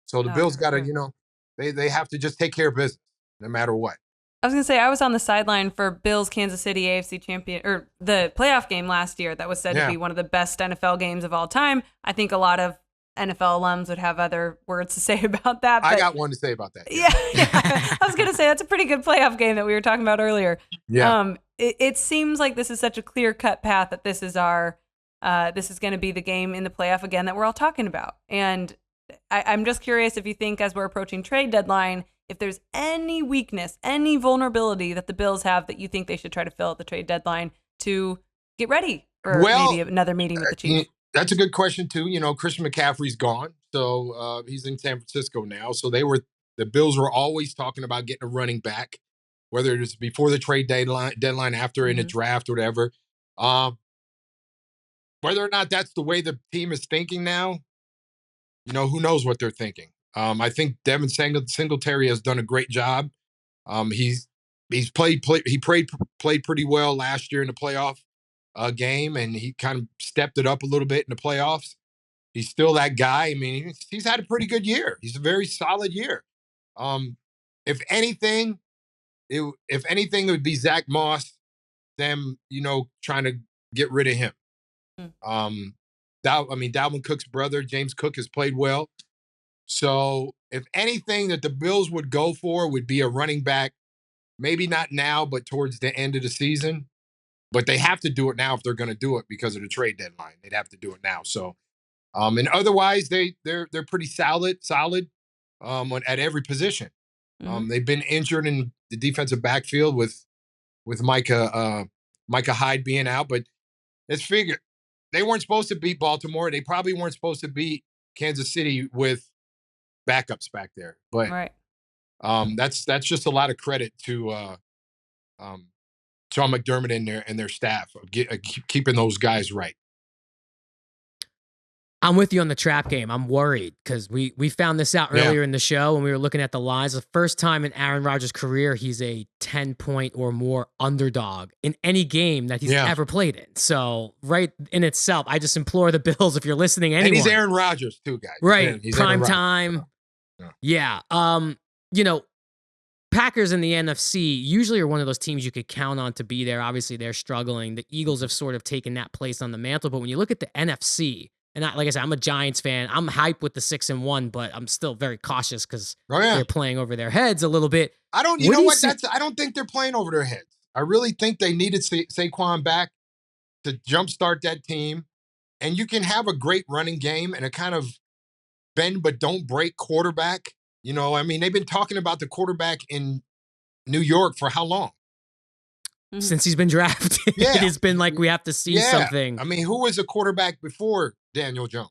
So the Bills got to, they have to just take care of business no matter what. I was going to say, I was on the sideline for Bills Kansas City AFC champion, or the playoff game last year that was said to be one of the best NFL games of all time. I think a lot of NFL alums would have other words to say about that. But I got one to say about that. Yeah. I was going to say, that's a pretty good playoff game that we were talking about earlier. Yeah. It seems like this is such a clear-cut path that this is this is going to be the game in the playoff again that we're all talking about. And I'm just curious if you think, as we're approaching trade deadline, if there's any weakness, any vulnerability that the Bills have that you think they should try to fill at the trade deadline to get ready for maybe another meeting with the Chiefs. That's a good question too. Christian McCaffrey's gone, so he's in San Francisco now. So the Bills were always talking about getting a running back, whether it's before the trade deadline, after in the draft or whatever. Whether or not that's the way the team is thinking now, who knows what they're thinking. I think Devin Singletary has done a great job. He's played pretty well last year in the playoff game, and he kind of stepped it up a little bit in the playoffs. He's still that guy. I mean, he's had a pretty good year. He's a very solid year. If anything, it would be Zach Moss, them, trying to get rid of him. Dalvin Cook's brother, James Cook, has played well. So if anything that the Bills would go for would be a running back, maybe not now, but towards the end of the season. But they have to do it now if they're going to do it because of the trade deadline. They'd have to do it now. So, and otherwise they're pretty solid at every position. They've been injured in the defensive backfield with Micah Hyde being out, but let's figure they weren't supposed to beat Baltimore. They probably weren't supposed to beat Kansas City with backups back there. But right. That's just a lot of credit to Sean McDermott and their staff of keeping those guys right. I'm with you on the trap game. I'm worried because we found this out earlier in the show when we were looking at the lines. The first time in Aaron Rodgers' career, he's a 10-point or more underdog in any game that he's ever played in. So right in itself, I just implore the Bills, if you're listening, anyone. And he's Aaron Rodgers too, guys. Right. He's Prime time. Yeah. Packers in the NFC usually are one of those teams you could count on to be there. Obviously, they're struggling. The Eagles have sort of taken that place on the mantle. But when you look at the NFC, And like I said, I'm a Giants fan. I'm hyped with the 6-1, but I'm still very cautious because Oh, yeah. they're playing over their heads a little bit. I don't, What do you what? see- I don't think they're playing over their heads. I really think they needed Saquon back to jumpstart that team. And you can have a great running game and a kind of bend but don't break quarterback. I mean, they've been talking about the quarterback in New York for how long? Since he's been drafted. Yeah. It has been like we have to see something. I mean, who was a quarterback before Daniel Jones?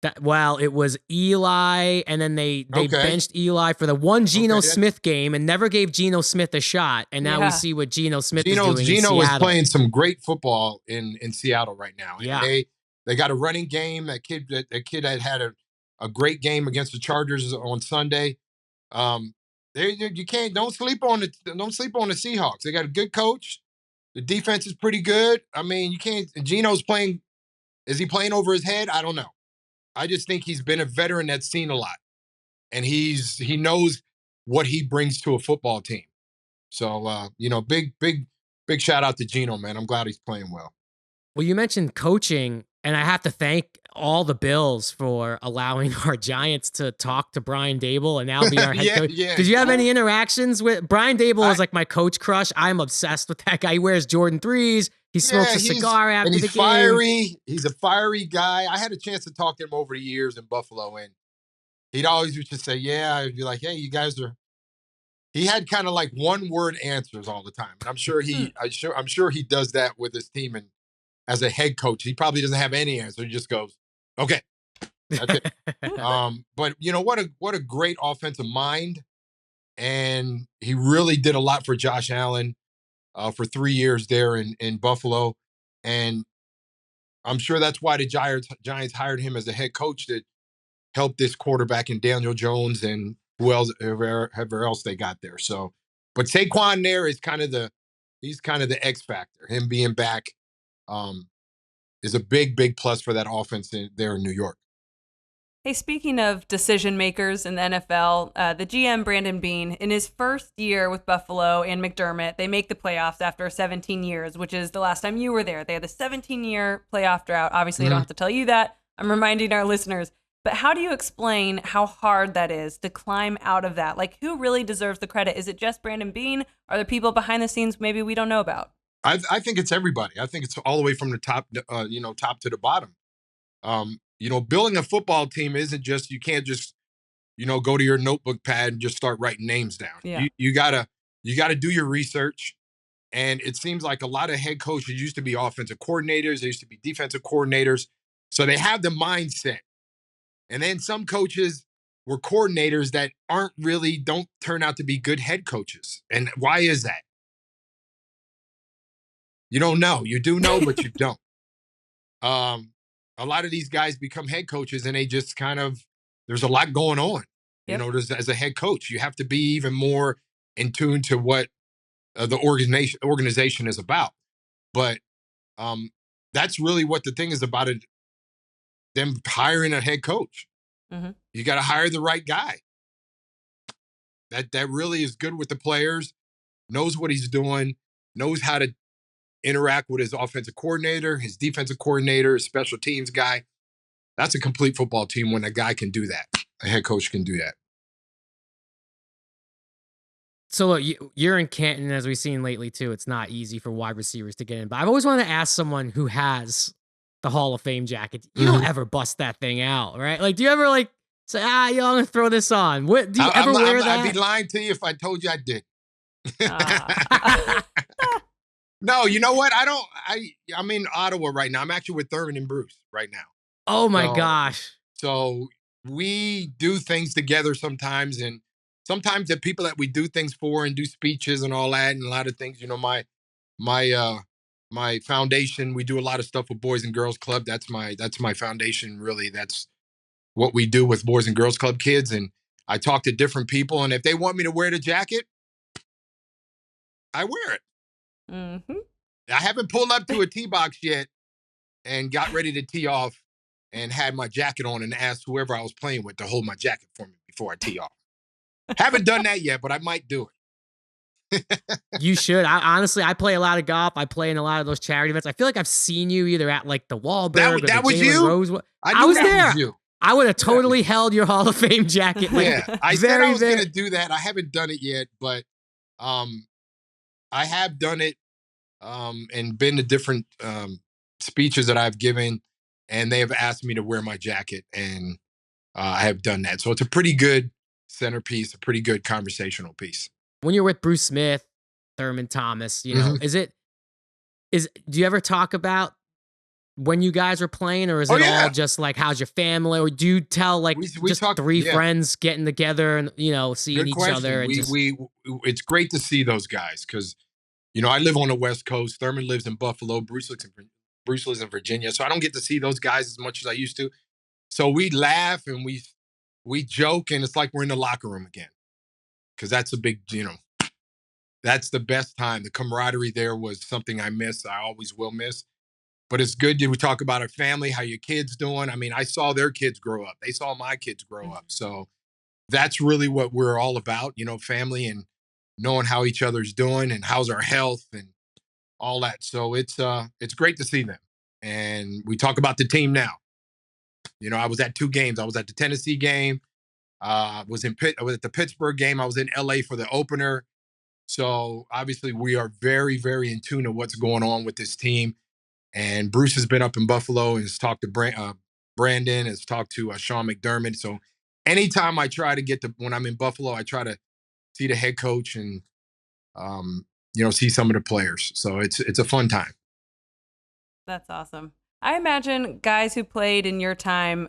It was Eli, and then they Okay. benched Eli for the one Geno Okay, Smith game and never gave Geno Smith a shot. And now we see what Geno Smith is doing in Geno is Seattle. playing some great football in Seattle right now. And Yeah. they got a running game. That kid had a great game against the Chargers on Sunday. Don't sleep on the Seahawks. They got a good coach. The defense is pretty good. I mean, you can't. Geno's playing. Is he playing over his head? I don't know. I just think he's been a veteran that's seen a lot, and he knows what he brings to a football team. So big shout out to Geno, man. I'm glad he's playing well. Well, you mentioned coaching, and I have to thank all the Bills for allowing our Giants to talk to Brian Dable and now be our head coach. Yeah. Did you have any interactions with Brian Dable? Is like my coach crush. I'm obsessed with that guy. He wears Jordan 3s. He smokes a cigar after the game. Fiery. He's a fiery guy. I had a chance to talk to him over the years in Buffalo, and he'd always just say, "Yeah." I'd be like, "Hey, you guys are." He had kind of like one word answers all the time, and I'm sure he does that with his team. And as a head coach, he probably doesn't have any answer. He just goes, "Okay, that's it." But what a great offensive mind, and he really did a lot for Josh Allen. For 3 years there in Buffalo. And I'm sure that's why the Giants hired him as a head coach to help this quarterback in Daniel Jones and whoever else they got there. So, but Saquon there is he's kind of the X factor. Him being back is a big plus for that offense there in New York. Hey, speaking of decision makers in the NFL, the GM, Brandon Beane, in his first year with Buffalo and McDermott, they make the playoffs after 17 years, which is the last time you were there. They had a 17-year playoff drought. Obviously, I don't have to tell you that. I'm reminding our listeners. But how do you explain how hard that is to climb out of that? Like, who really deserves the credit? Is it just Brandon Beane? Are there people behind the scenes maybe we don't know about? I think it's everybody. I think it's all the way from the top, top to the bottom. Building a football team isn't just, you can't just, go to your notebook pad and just start writing names down. Yeah. You gotta do your research. And it seems like a lot of head coaches used to be offensive coordinators. They used to be defensive coordinators. So they have the mindset. And then some coaches were coordinators that don't turn out to be good head coaches. And why is that? You don't know. You do know, but you don't. A lot of these guys become head coaches and they just there's a lot going on. Yep. As a head coach, you have to be even more in tune to what the organization is about. But that's really what the thing is about it. Them hiring a head coach. Mm-hmm. You got to hire the right guy. That really is good with the players, knows what he's doing, knows how to interact with his offensive coordinator, his defensive coordinator, his special teams guy. That's a complete football team when a guy can do that. A head coach can do that. So look, you're in Canton, as we've seen lately too. It's not easy for wide receivers to get in. But I've always wanted to ask someone who has the Hall of Fame jacket. You don't ever bust that thing out, right? Like, do you ever say, I'm gonna throw this on? What do you ever wear that? I'd be lying to you if I told you I did. No, you know what? I'm in Ottawa right now. I'm actually with Thurman and Bruce right now. Oh my gosh. So we do things together sometimes, and sometimes the people that we do things for and do speeches and all that and a lot of things, my foundation, we do a lot of stuff with Boys and Girls Club. That's my foundation, really. That's what we do with Boys and Girls Club kids. And I talk to different people, and if they want me to wear the jacket, I wear it. Mm-hmm. I haven't pulled up to a tee box yet and got ready to tee off and had my jacket on and asked whoever I was playing with to hold my jacket for me before I tee off. Haven't done that yet, but I might do it. You should. I play a lot of golf. I play in a lot of those charity events. I feel like I've seen you either at like the Wahlberg or the that was Jalen you? Rose. I was that there. Was you. I would have totally held your Hall of Fame jacket. Like, yeah, I said I was going to do that. I haven't done it yet, but I have done it and been to different speeches that I've given, and they have asked me to wear my jacket, and I have done that. So it's a pretty good centerpiece, a pretty good conversational piece. When you're with Bruce Smith, Thurman Thomas, you know, Mm-hmm. do you ever talk about when you guys are playing, or is it all just like, how's your family? Or do you tell like we just talk, three friends getting together and, you know, seeing each other? And it's great to see those guys because, you know, I live on the West Coast. Thurman lives in Buffalo. Bruce lives in Virginia. So I don't get to see those guys as much as I used to. So we laugh and we joke, and it's like we're in the locker room again. Because that's a big, you know, that's the best time. The camaraderie there was something I miss. I always will miss. But it's good. We talk about our family, how your kids doing. I mean, I saw their kids grow up. They saw my kids grow up. So that's really what we're all about, you know, family and knowing how each other's doing and how's our health and all that. So it's great to see them. And we talk about the team now. You know, I was at 2 games. I was at the Tennessee game. I was at the Pittsburgh game. I was in LA for the opener. So obviously we are very, very in tune to what's going on with this team. And Bruce has been up in Buffalo and has talked to Brandon, has talked to Sean McDermott. So anytime I try to when I'm in Buffalo, I try to see the head coach and, you know, see some of the players. So it's a fun time. That's awesome. I imagine guys who played in your time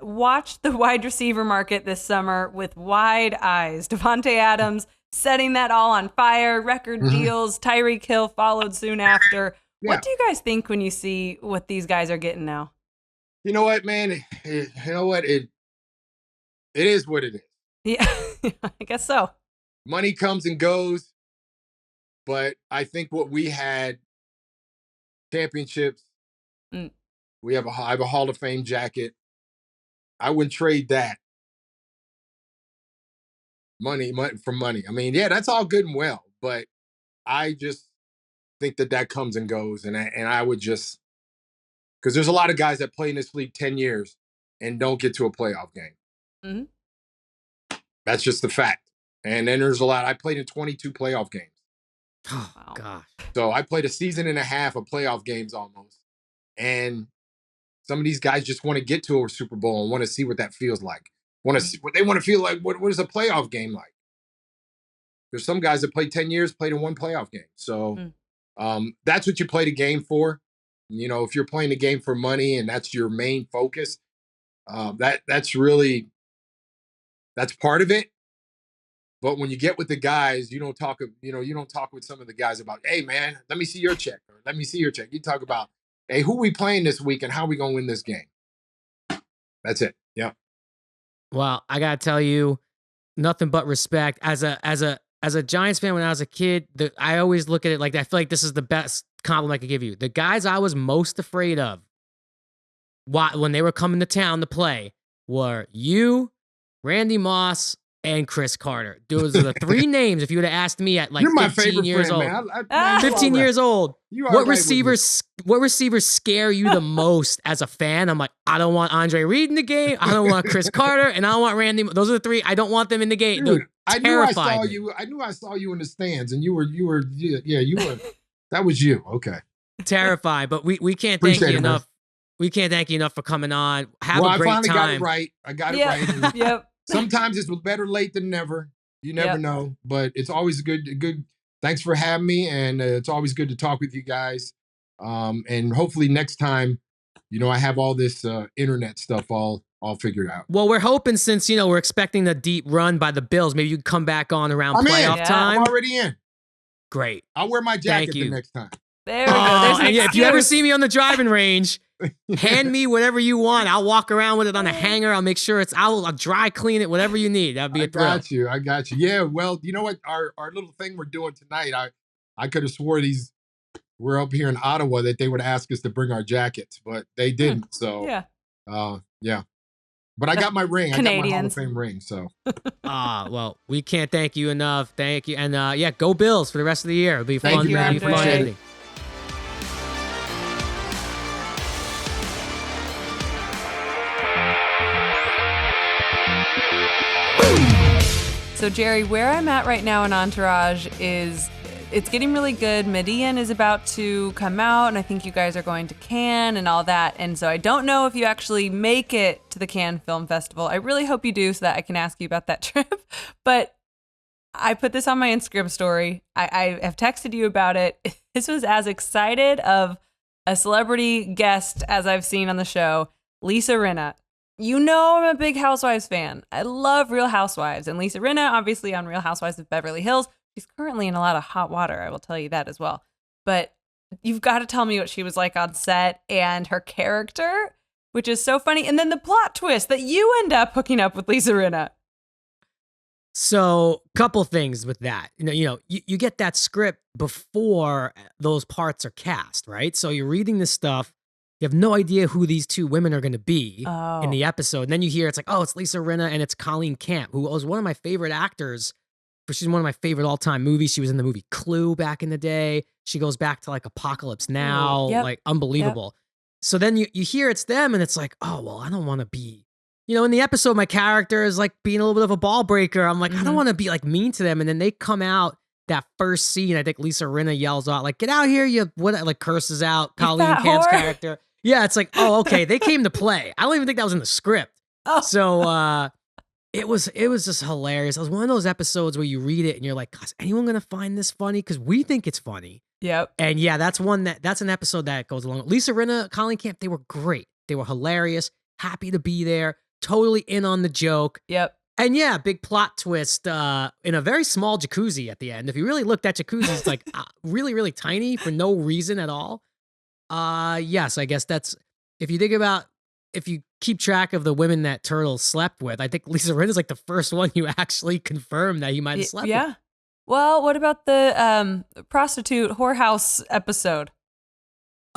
watched the wide receiver market this summer with wide eyes. Devontae Adams setting that all on fire, record deals. Tyreek Hill followed soon after. Yeah. What do you guys think when you see what these guys are getting now? You know what, man? You know what? It is what it is. Yeah, I guess so. Money comes and goes, but I think what we had, championships, I have a Hall of Fame jacket. I wouldn't trade that. Money for money. I mean, yeah, that's all good and well, but I just think that comes and goes, and I would just, because there's a lot of guys that play in this league 10 years and don't get to a playoff game. Mm-hmm. That's just the fact. And then there's a lot. I played in 22 playoff games. Oh, wow. Gosh. So I played a season and a half of playoff games almost. And some of these guys just want to get to a Super Bowl and want to see what that feels like. They want to feel like, what is a playoff game like? There's some guys that played 10 years, played in one playoff game. So that's what you play the game for. You know, if you're playing the game for money and that's your main focus, that's part of it. But when you get with the guys, you don't talk with some of the guys about, hey man, let me see your check, or let me see your check. You talk about, hey, who we playing this week and how we gonna win this game. That's it. Yeah. Well, I gotta tell you, nothing but respect. As a Giants fan when I was a kid, I always look at it like that. I feel like this is the best compliment I could give you. The guys I was most afraid of when they were coming to town to play were you, Randy Moss, and Chris Carter. Those are the 3 names. If you would have asked me at like You're my 15 years friend, old, man. 15 years old, what receivers scare you the most as a fan? I'm like, I don't want Andre Reed in the game. I don't want Chris Carter, and I don't want Randy. Those are the 3. I don't want them in the game. Dude, I knew I saw you in the stands, and you were. That was you. Okay. Terrified, but we can't thank you enough. We can't thank you enough for coming on. Have a great time. I finally got it right. I got it right. Yep. Sometimes it's better late than never. You never know, but it's always good. Thanks for having me, and it's always good to talk with you guys. And hopefully next time, you know, I have all this internet stuff all figured out. Well, we're hoping, since, you know, we're expecting the deep run by the Bills, maybe you can come back on around playoff time. I'm already in. Great. I'll wear my jacket the next time. There we go. There's and if you ever see me on the driving range, hand me whatever you want. I'll walk around with it on a hanger. I'll make sure I'll dry clean it, whatever you need. That'd be a thrill. I got you. Yeah, well, you know what? Our little thing we're doing tonight, I could have swore we're up here in Ottawa that they would ask us to bring our jackets, but they didn't. So, yeah. But I got my ring. I got my Hall of Canadians. Fame ring. So. Well, we can't thank you enough. Thank you. And yeah, go Bills for the rest of the year. It'll be Thank fun. you, man. It'll be fun Appreciate it. ending. So, Jerry, where I'm at right now in Entourage is it's getting really good. Median is about to come out, and I think you guys are going to Cannes and all that. And so I don't know if you actually make it to the Cannes Film Festival. I really hope you do so that I can ask you about that trip. But I put this on my Instagram story. I have texted you about it. This was as excited of a celebrity guest as I've seen on the show, Lisa Rinna. You know I'm a big Housewives fan. I love Real Housewives. And Lisa Rinna, obviously on Real Housewives of Beverly Hills. She's currently in a lot of hot water. I will tell you that as well. But you've got to tell me what she was like on set and her character, which is so funny. And then the plot twist that you end up hooking up with Lisa Rinna. So, couple things with that. You get that script before those parts are cast, right? So you're reading this stuff. You have no idea who these two women are going to be in the episode. And then you hear it's like, oh, it's Lisa Rinna and it's Colleen Camp, who was one of my favorite actors. She's in one of my favorite all-time movies. She was in the movie Clue back in the day. She goes back to like Apocalypse Now, like unbelievable. Yep. So then you hear it's them and it's like, oh, well, I don't want to be, in the episode, my character is like being a little bit of a ball breaker. I'm like, I don't want to be like mean to them. And then they come out that first scene. I think Lisa Rinna yells out like, get out here. Like curses out Colleen Camp's character. Yeah. It's like, oh, okay. They came to play. I don't even think that was in the script. Oh. So, it was just hilarious. It was one of those episodes where you read it and you're like, is anyone going to find this funny? Because we think it's funny. Yep. And yeah, that's an episode that goes along. Lisa Rinna, Colleen Camp, they were great. They were hilarious. Happy to be there. Totally in on the joke. Yep. And yeah, big plot twist in a very small jacuzzi at the end. If you really looked at jacuzzi, it's like really, really tiny for no reason at all. Yes, I guess that's, if you keep track of the women that Turtle slept with, I think Lisa Rinna is like the first one you actually confirmed that he might have slept with. Well, what about the prostitute whorehouse episode?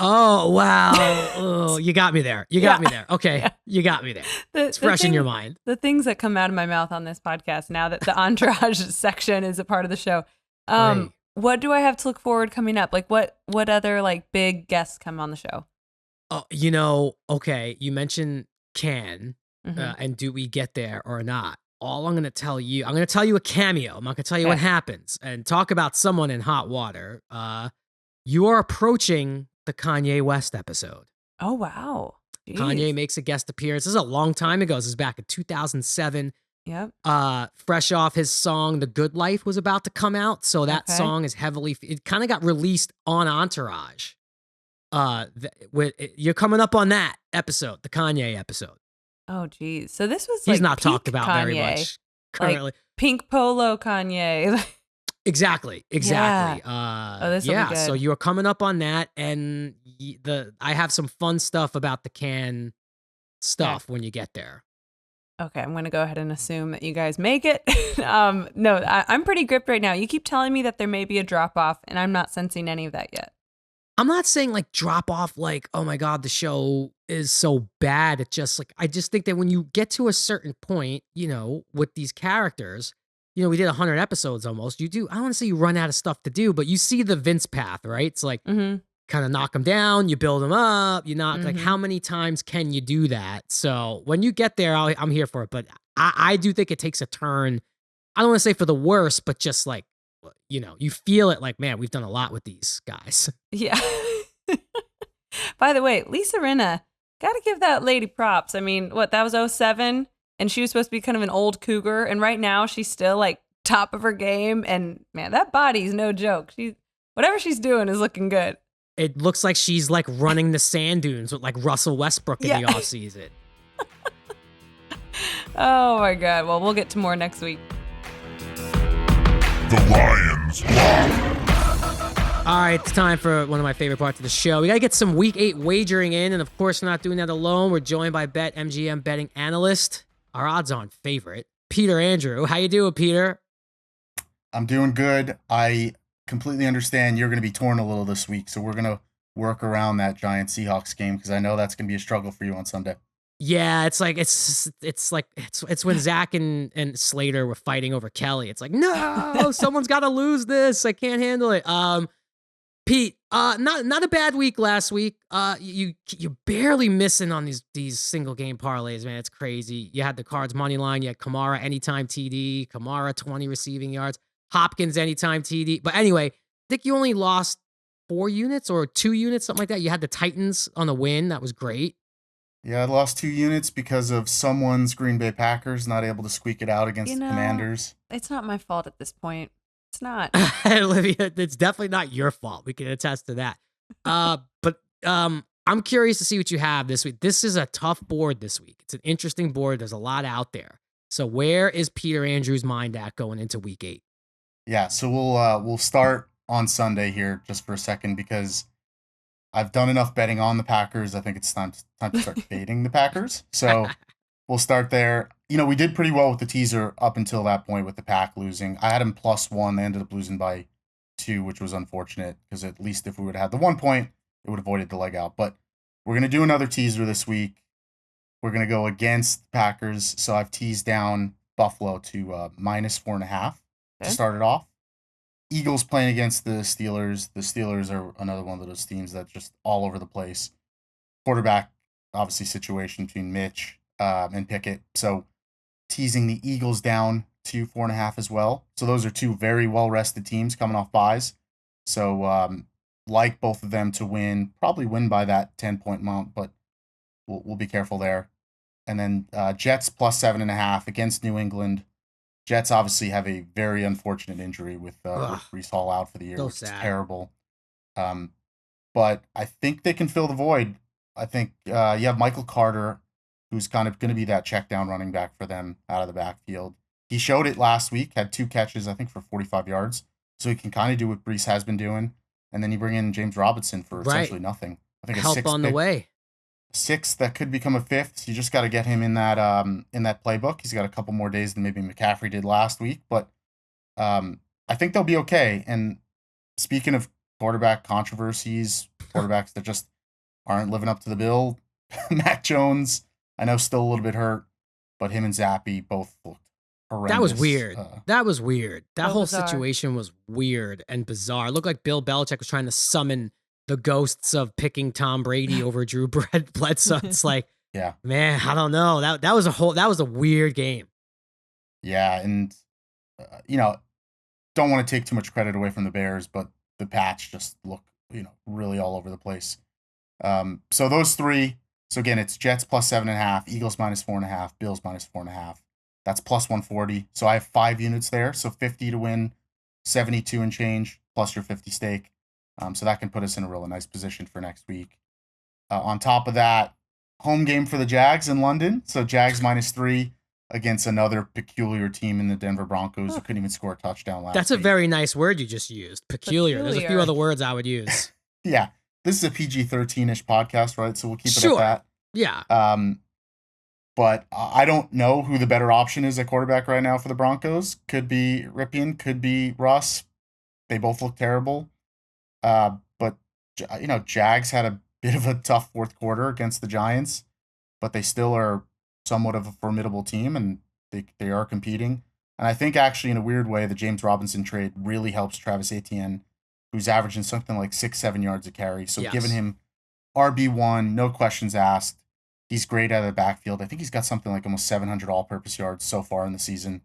Oh, wow. Oh, you got me there. You got me there. Okay. Yeah. You got me there. It's fresh in your mind. The things that come out of my mouth on this podcast now that the Entourage section is a part of the show. Right. What do I have to look forward coming up? Like what other like big guests come on the show? Oh, okay. You mentioned Cannes, and do we get there or not? All I'm going to tell you a cameo. I'm not going to tell you what happens and talk about someone in hot water. You are approaching the Kanye West episode. Oh, wow. Jeez. Kanye makes a guest appearance. This is a long time ago. This is back in 2007. Yep. Fresh off his song, The Good Life was about to come out. So that song is it kind of got released on Entourage. You're coming up on that episode, the Kanye episode. Oh, geez. So this was he's like not talked about Kanye, very much currently. Like pink polo Kanye. Exactly. Yeah. This will be good. So you are coming up on that, and I have some fun stuff about the Cannes stuff when you get there. Okay, I'm going to go ahead and assume that you guys make it. No, I'm pretty gripped right now. You keep telling me that there may be a drop off, and I'm not sensing any of that yet. I'm not saying like drop off, like, oh my God, the show is so bad. It's just like, I just think that when you get to a certain point, with these characters, we did 100 episodes almost. I don't want to say you run out of stuff to do, but you see the Vince path, right? It's like kind of knock them down, you build them up, like how many times can you do that? So when you get there, I'm here for it. But I do think it takes a turn. I don't want to say for the worse, but just like, you feel it like, man, we've done a lot with these guys. Yeah. By the way, Lisa Rinna, got to give that lady props. I mean, that was 2007, and she was supposed to be kind of an old cougar, and right now she's still like top of her game, and man, that body's no joke. Whatever she's doing is looking good. It looks like she's like running the sand dunes with like Russell Westbrook in the offseason. Oh my God. Well, we'll get to more next week. The Lions block. All right, it's time for one of my favorite parts of the show. We got to get some Week 8 wagering in, and of course, we're not doing that alone. We're joined by BetMGM betting analyst, our odds-on favorite, Peter Andrew. How you doing, Peter? I'm doing good. I completely understand you're going to be torn a little this week, so we're going to work around that Giants-Seahawks game because I know that's going to be a struggle for you on Sunday. Yeah, it's when Zach and Slater were fighting over Kelly. It's like, no, someone's got to lose this. I can't handle it. Pete, not a bad week last week. You're barely missing on these single game parlays, man. It's crazy. You had the Cards money line. You had Kamara anytime TD, Kamara 20 receiving yards, Hopkins anytime TD. But anyway, I think you only lost 4 units or 2 units, something like that. You had the Titans on the win. That was great. Yeah, I lost 2 units because of someone's Green Bay Packers not able to squeak it out against the Commanders. It's not my fault at this point. It's not. Olivia, it's definitely not your fault. We can attest to that. But I'm curious to see what you have this week. This is a tough board this week. It's an interesting board. There's a lot out there. So where is Peter Andrews' mind at going into week 8? Yeah, so we'll start on Sunday here just for a second because I've done enough betting on the Packers. I think it's time to start fading the Packers. So we'll start there. You know, we did pretty well with the teaser up until that point with the Pack losing. I had them +1. They ended up losing by 2, which was unfortunate because at least if we would have had the 1 point, it would have avoided the leg out. But we're going to do another teaser this week. We're going to go against the Packers. So I've teased down Buffalo to -4.5 to start it off. Eagles playing against the Steelers. The Steelers are another one of those teams that's just all over the place. Quarterback, obviously, situation between Mitch and Pickett. So teasing the Eagles down to 4.5 as well. So those are 2 very well-rested teams coming off buys. So like both of them to win, probably win by that 10-point amount, but we'll be careful there. And then Jets +7.5 against New England. Jets obviously have a very unfortunate injury with Breece Hall out for the year, So which is sad. terrible. But I think they can fill the void. I think you have Michael Carter, who's kind of going to be that check down running back for them out of the backfield. He showed it last week, had 2 catches, I think, for 45 yards. So he can kind of do what Breece has been doing. And then you bring in James Robinson for essentially nothing. I think Help on the way. 6th that could become a 5th. You just got to get him in that playbook. He's got a couple more days than maybe McCaffrey did last week, but I think they'll be okay. And speaking of quarterback controversies, quarterbacks that just aren't living up to the bill, Mac Jones, I know still a little bit hurt, but him and Zappy both looked horrendous. That was weird. That was weird. That So whole bizarre. situation was weird and bizarre. It looked like Bill Belichick was trying to summon the ghosts of picking Tom Brady over Drew Bledsoe. It's like, Yeah. man, I don't know. That was a weird game. Yeah, and don't want to take too much credit away from the Bears, but the Pats just look, really all over the place. So those 3. So again, it's Jets +7.5, Eagles -4.5, Bills -4.5. That's +140. So I have 5 units there. So 50 to win, 72 and change, plus your 50 stake. So that can put us in a really nice position for next week. On top of that, home game for the Jags in London. So Jags -3 against another peculiar team in the Denver Broncos who couldn't even score a touchdown last That's a week. very nice word you just used. Peculiar. There's a few Peculiar. other words I would use. Yeah. This is a PG-13-ish podcast, right? So we'll keep it Sure. at that. Yeah. But I don't know who the better option is at quarterback right now for the Broncos. Could be Ripien, could be Russ. They both look terrible. But Jags had a bit of a tough 4th quarter against the Giants, but they still are somewhat of a formidable team, and they are competing. And I think actually in a weird way, the James Robinson trade really helps Travis Etienne, who's averaging something like 6-7 yards a carry. So Yes. giving him RB1, no questions asked. He's great out of the backfield. I think he's got something like almost 700 all-purpose yards so far in the season.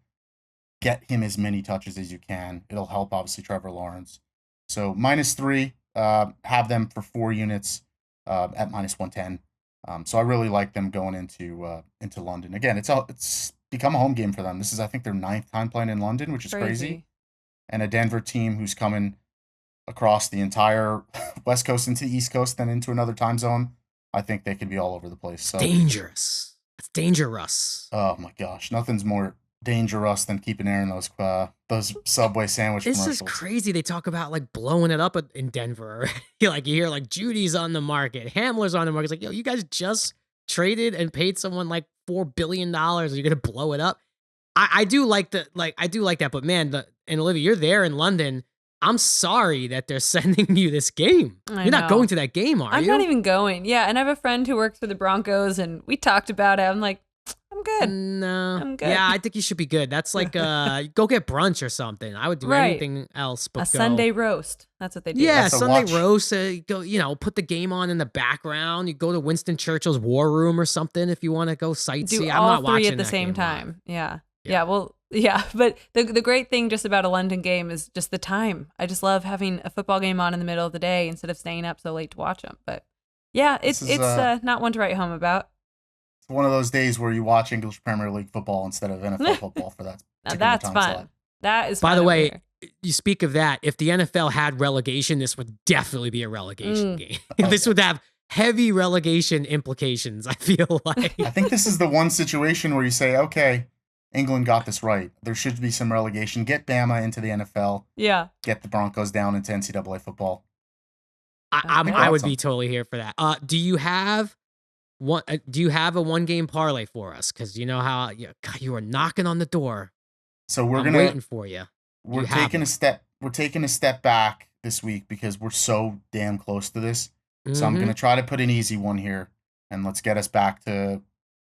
Get him as many touches as you can. It'll help, obviously, Trevor Lawrence. So -3, have them for 4 units at -110. So I really like them going into London. Again, it's become a home game for them. This is, I think, their 9th time playing in London, which is crazy. And a Denver team who's coming across the entire West Coast into the East Coast, then into another time zone. I think they could be all over the place. So Dangerous. It's dangerous. Oh my gosh, nothing's more dangerous than keeping airing those Subway sandwich It's commercials. just crazy. They talk about like blowing it up in Denver. Like you hear like Judy's on the market, Hamler's on the market. It's like, yo, you guys just traded and paid someone like $4 billion. Are you gonna blow it up? I do like that, but man, and Olivia, you're there in London. I'm sorry that they're sending you this game. You're not going to that game, are you? I'm not even going. Yeah, and I have a friend who works for the Broncos, and we talked about it. I'm like, I'm good. No. I'm good. Yeah, I think you should be good. That's like go get brunch or something. I would do anything else but a Sunday roast. That's what they do. Yeah, That's a Sunday watch. roast. Go, put the game on in the background. You go to Winston Churchill's War Room or something if you want to go sightsee. Do I'm all not three watching at the that same game live. time. Yeah. Well, yeah. But the great thing just about a London game is just the time. I just love having a football game on in the middle of the day instead of staying up so late to watch them. But yeah, it's not one to write home about. It's one of those days where you watch English Premier League football instead of NFL football for that. Now particular that's time fun. slot. That is. By fun the over way, here. you speak of that. If the NFL had relegation, this would definitely be a relegation game. Oh, This yeah. would have heavy relegation implications, I feel like. I think this is the one situation where you say, okay, England got this right. There should be some relegation. Get Bama into the NFL. Yeah. Get the Broncos down into NCAA football. I would be totally here for that. Do you have a one game parlay for us? Because you know how you are knocking on the door. So I'm waiting for you. We're You have taking a one. step. We're taking a step back this week because we're so damn close to this. So I'm Mhm. going to try to put an easy one here, and let's get us back to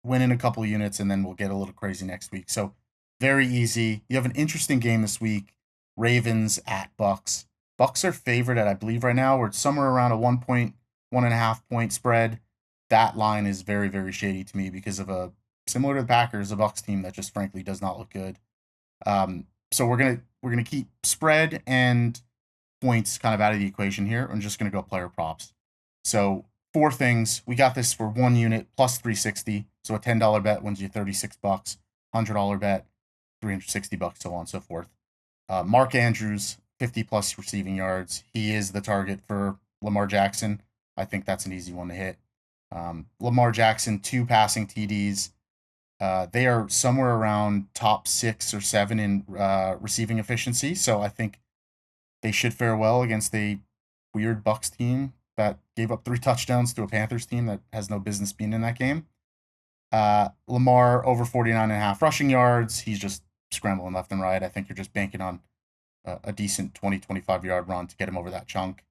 winning a couple units, and then we'll get a little crazy next week. So very easy. You have an interesting game this week. Ravens at Bucks. Bucks are favored at, I believe right now, we're somewhere around a 1.5 point spread. That line is very, very shady to me because of similar to the Packers, a Bucks team that just frankly does not look good. So we're gonna keep spread and points kind of out of the equation here. I'm just gonna go player props. So 4 things. We got this for 1 unit plus 360. So a $10 bet wins you $36. $100 bet, $360, so on and so forth. Mark Andrews, 50 plus receiving yards. He is the target for Lamar Jackson. I think that's an easy one to hit. Lamar Jackson, 2 passing TDs. They are somewhere around top 6 or 7 in receiving efficiency. So I think they should fare well against a weird Bucks team that gave up 3 touchdowns to a Panthers team that has no business being in that game. Lamar over 49.5 rushing yards. He's just scrambling left and right. I think you're just banking on a decent 20, 25-yard run to get him over that chunk.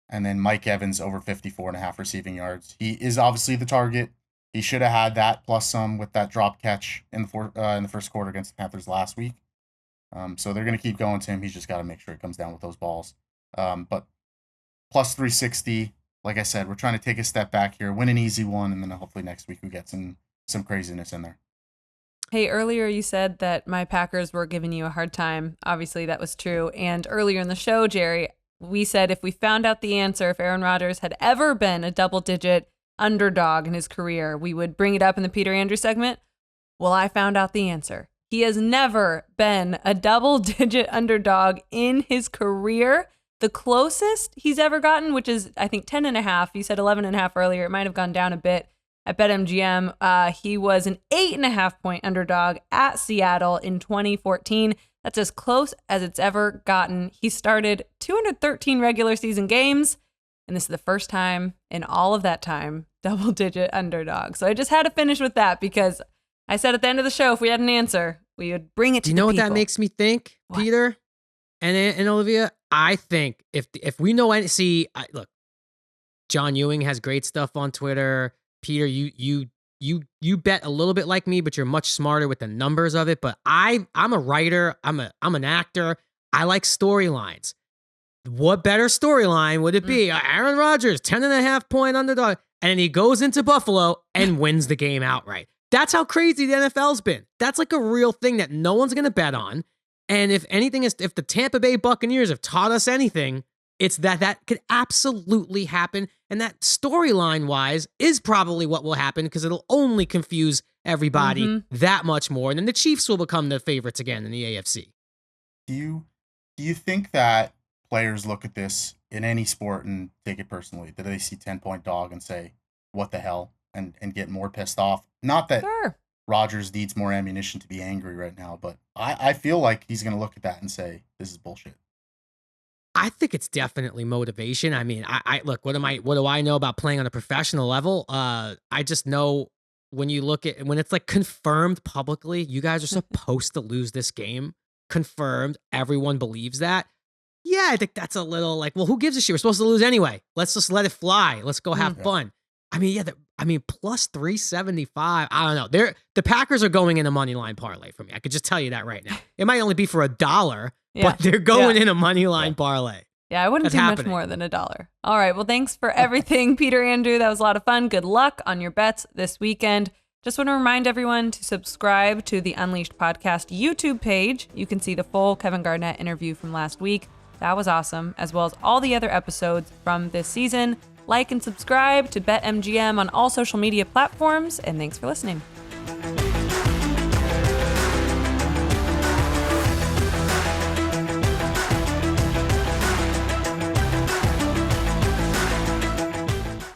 And then Mike Evans over 54.5 receiving yards. He is obviously the target. He should have had that plus some with that drop catch in the first quarter against the Panthers last week. So they're going to keep going to him. He's just got to make sure he comes down with those balls. But plus 360, like I said, we're trying to take a step back here, win an easy one, and then hopefully next week we get some craziness in there. Hey, earlier you said that my Packers were giving you a hard time. Obviously, that was true. And earlier in the show, Jerry, we said if we found out the answer, if Aaron Rodgers had ever been a double-digit underdog in his career, we would bring it up in the Peter Andrews segment. Well, I found out the answer. He has never been a double-digit underdog in his career. The closest he's ever gotten, which is, I think, 10.5. You said 11.5 earlier. It might have gone down a bit. At BetMGM, he was an 8.5 point underdog at Seattle in 2014. That's as close as it's ever gotten. He started 213 regular season games, and this is the first time in all of that time, double-digit underdog. So I just had to finish with that because I said at the end of the show, if we had an answer, we would bring it to Do you know the what that people. makes me think, What? Peter and Olivia? I think if we know any, look, John Ewing has great stuff on Twitter. Peter, you bet a little bit like me, but you're much smarter with the numbers of it. But I'm a writer. I'm an actor. I like storylines. What better storyline would it be? Aaron Rodgers, 10.5 point underdog, and he goes into Buffalo and wins the game outright. That's how crazy the NFL's been. That's like a real thing that no one's going to bet on. And if the Tampa Bay Buccaneers have taught us anything, it's that could absolutely happen. And that storyline wise is probably what will happen because it'll only confuse everybody that much more. And then the Chiefs will become the favorites again in the AFC. Do you think that players look at this in any sport and take it personally? Do they see 10-point dog and say, what the hell? And get more pissed off? Not that Sure. Rodgers needs more ammunition to be angry right now, but I feel like he's going to look at that and say, this is bullshit. I think it's definitely motivation. I mean, I look, what do I know about playing on a professional level? I just know when it's like confirmed publicly, you guys are supposed to lose this game. Confirmed. Everyone believes that. Yeah, I think that's a little like, well, who gives a shit? We're supposed to lose anyway. Let's just let it fly. Let's go have fun. I mean, yeah, plus 375. I don't know. The Packers are going in a money line parlay for me. I could just tell you that right now. It might only be for $1, but they're going in a money line parlay. Yeah, I wouldn't do much more than $1. All right. Well, thanks for everything, Peter Andrew. That was a lot of fun. Good luck on your bets this weekend. Just want to remind everyone to subscribe to the Unleashed Podcast YouTube page. You can see the full Kevin Garnett interview from last week. That was awesome, as well as all the other episodes from this season. Like and subscribe to BetMGM on all social media platforms, and thanks for listening.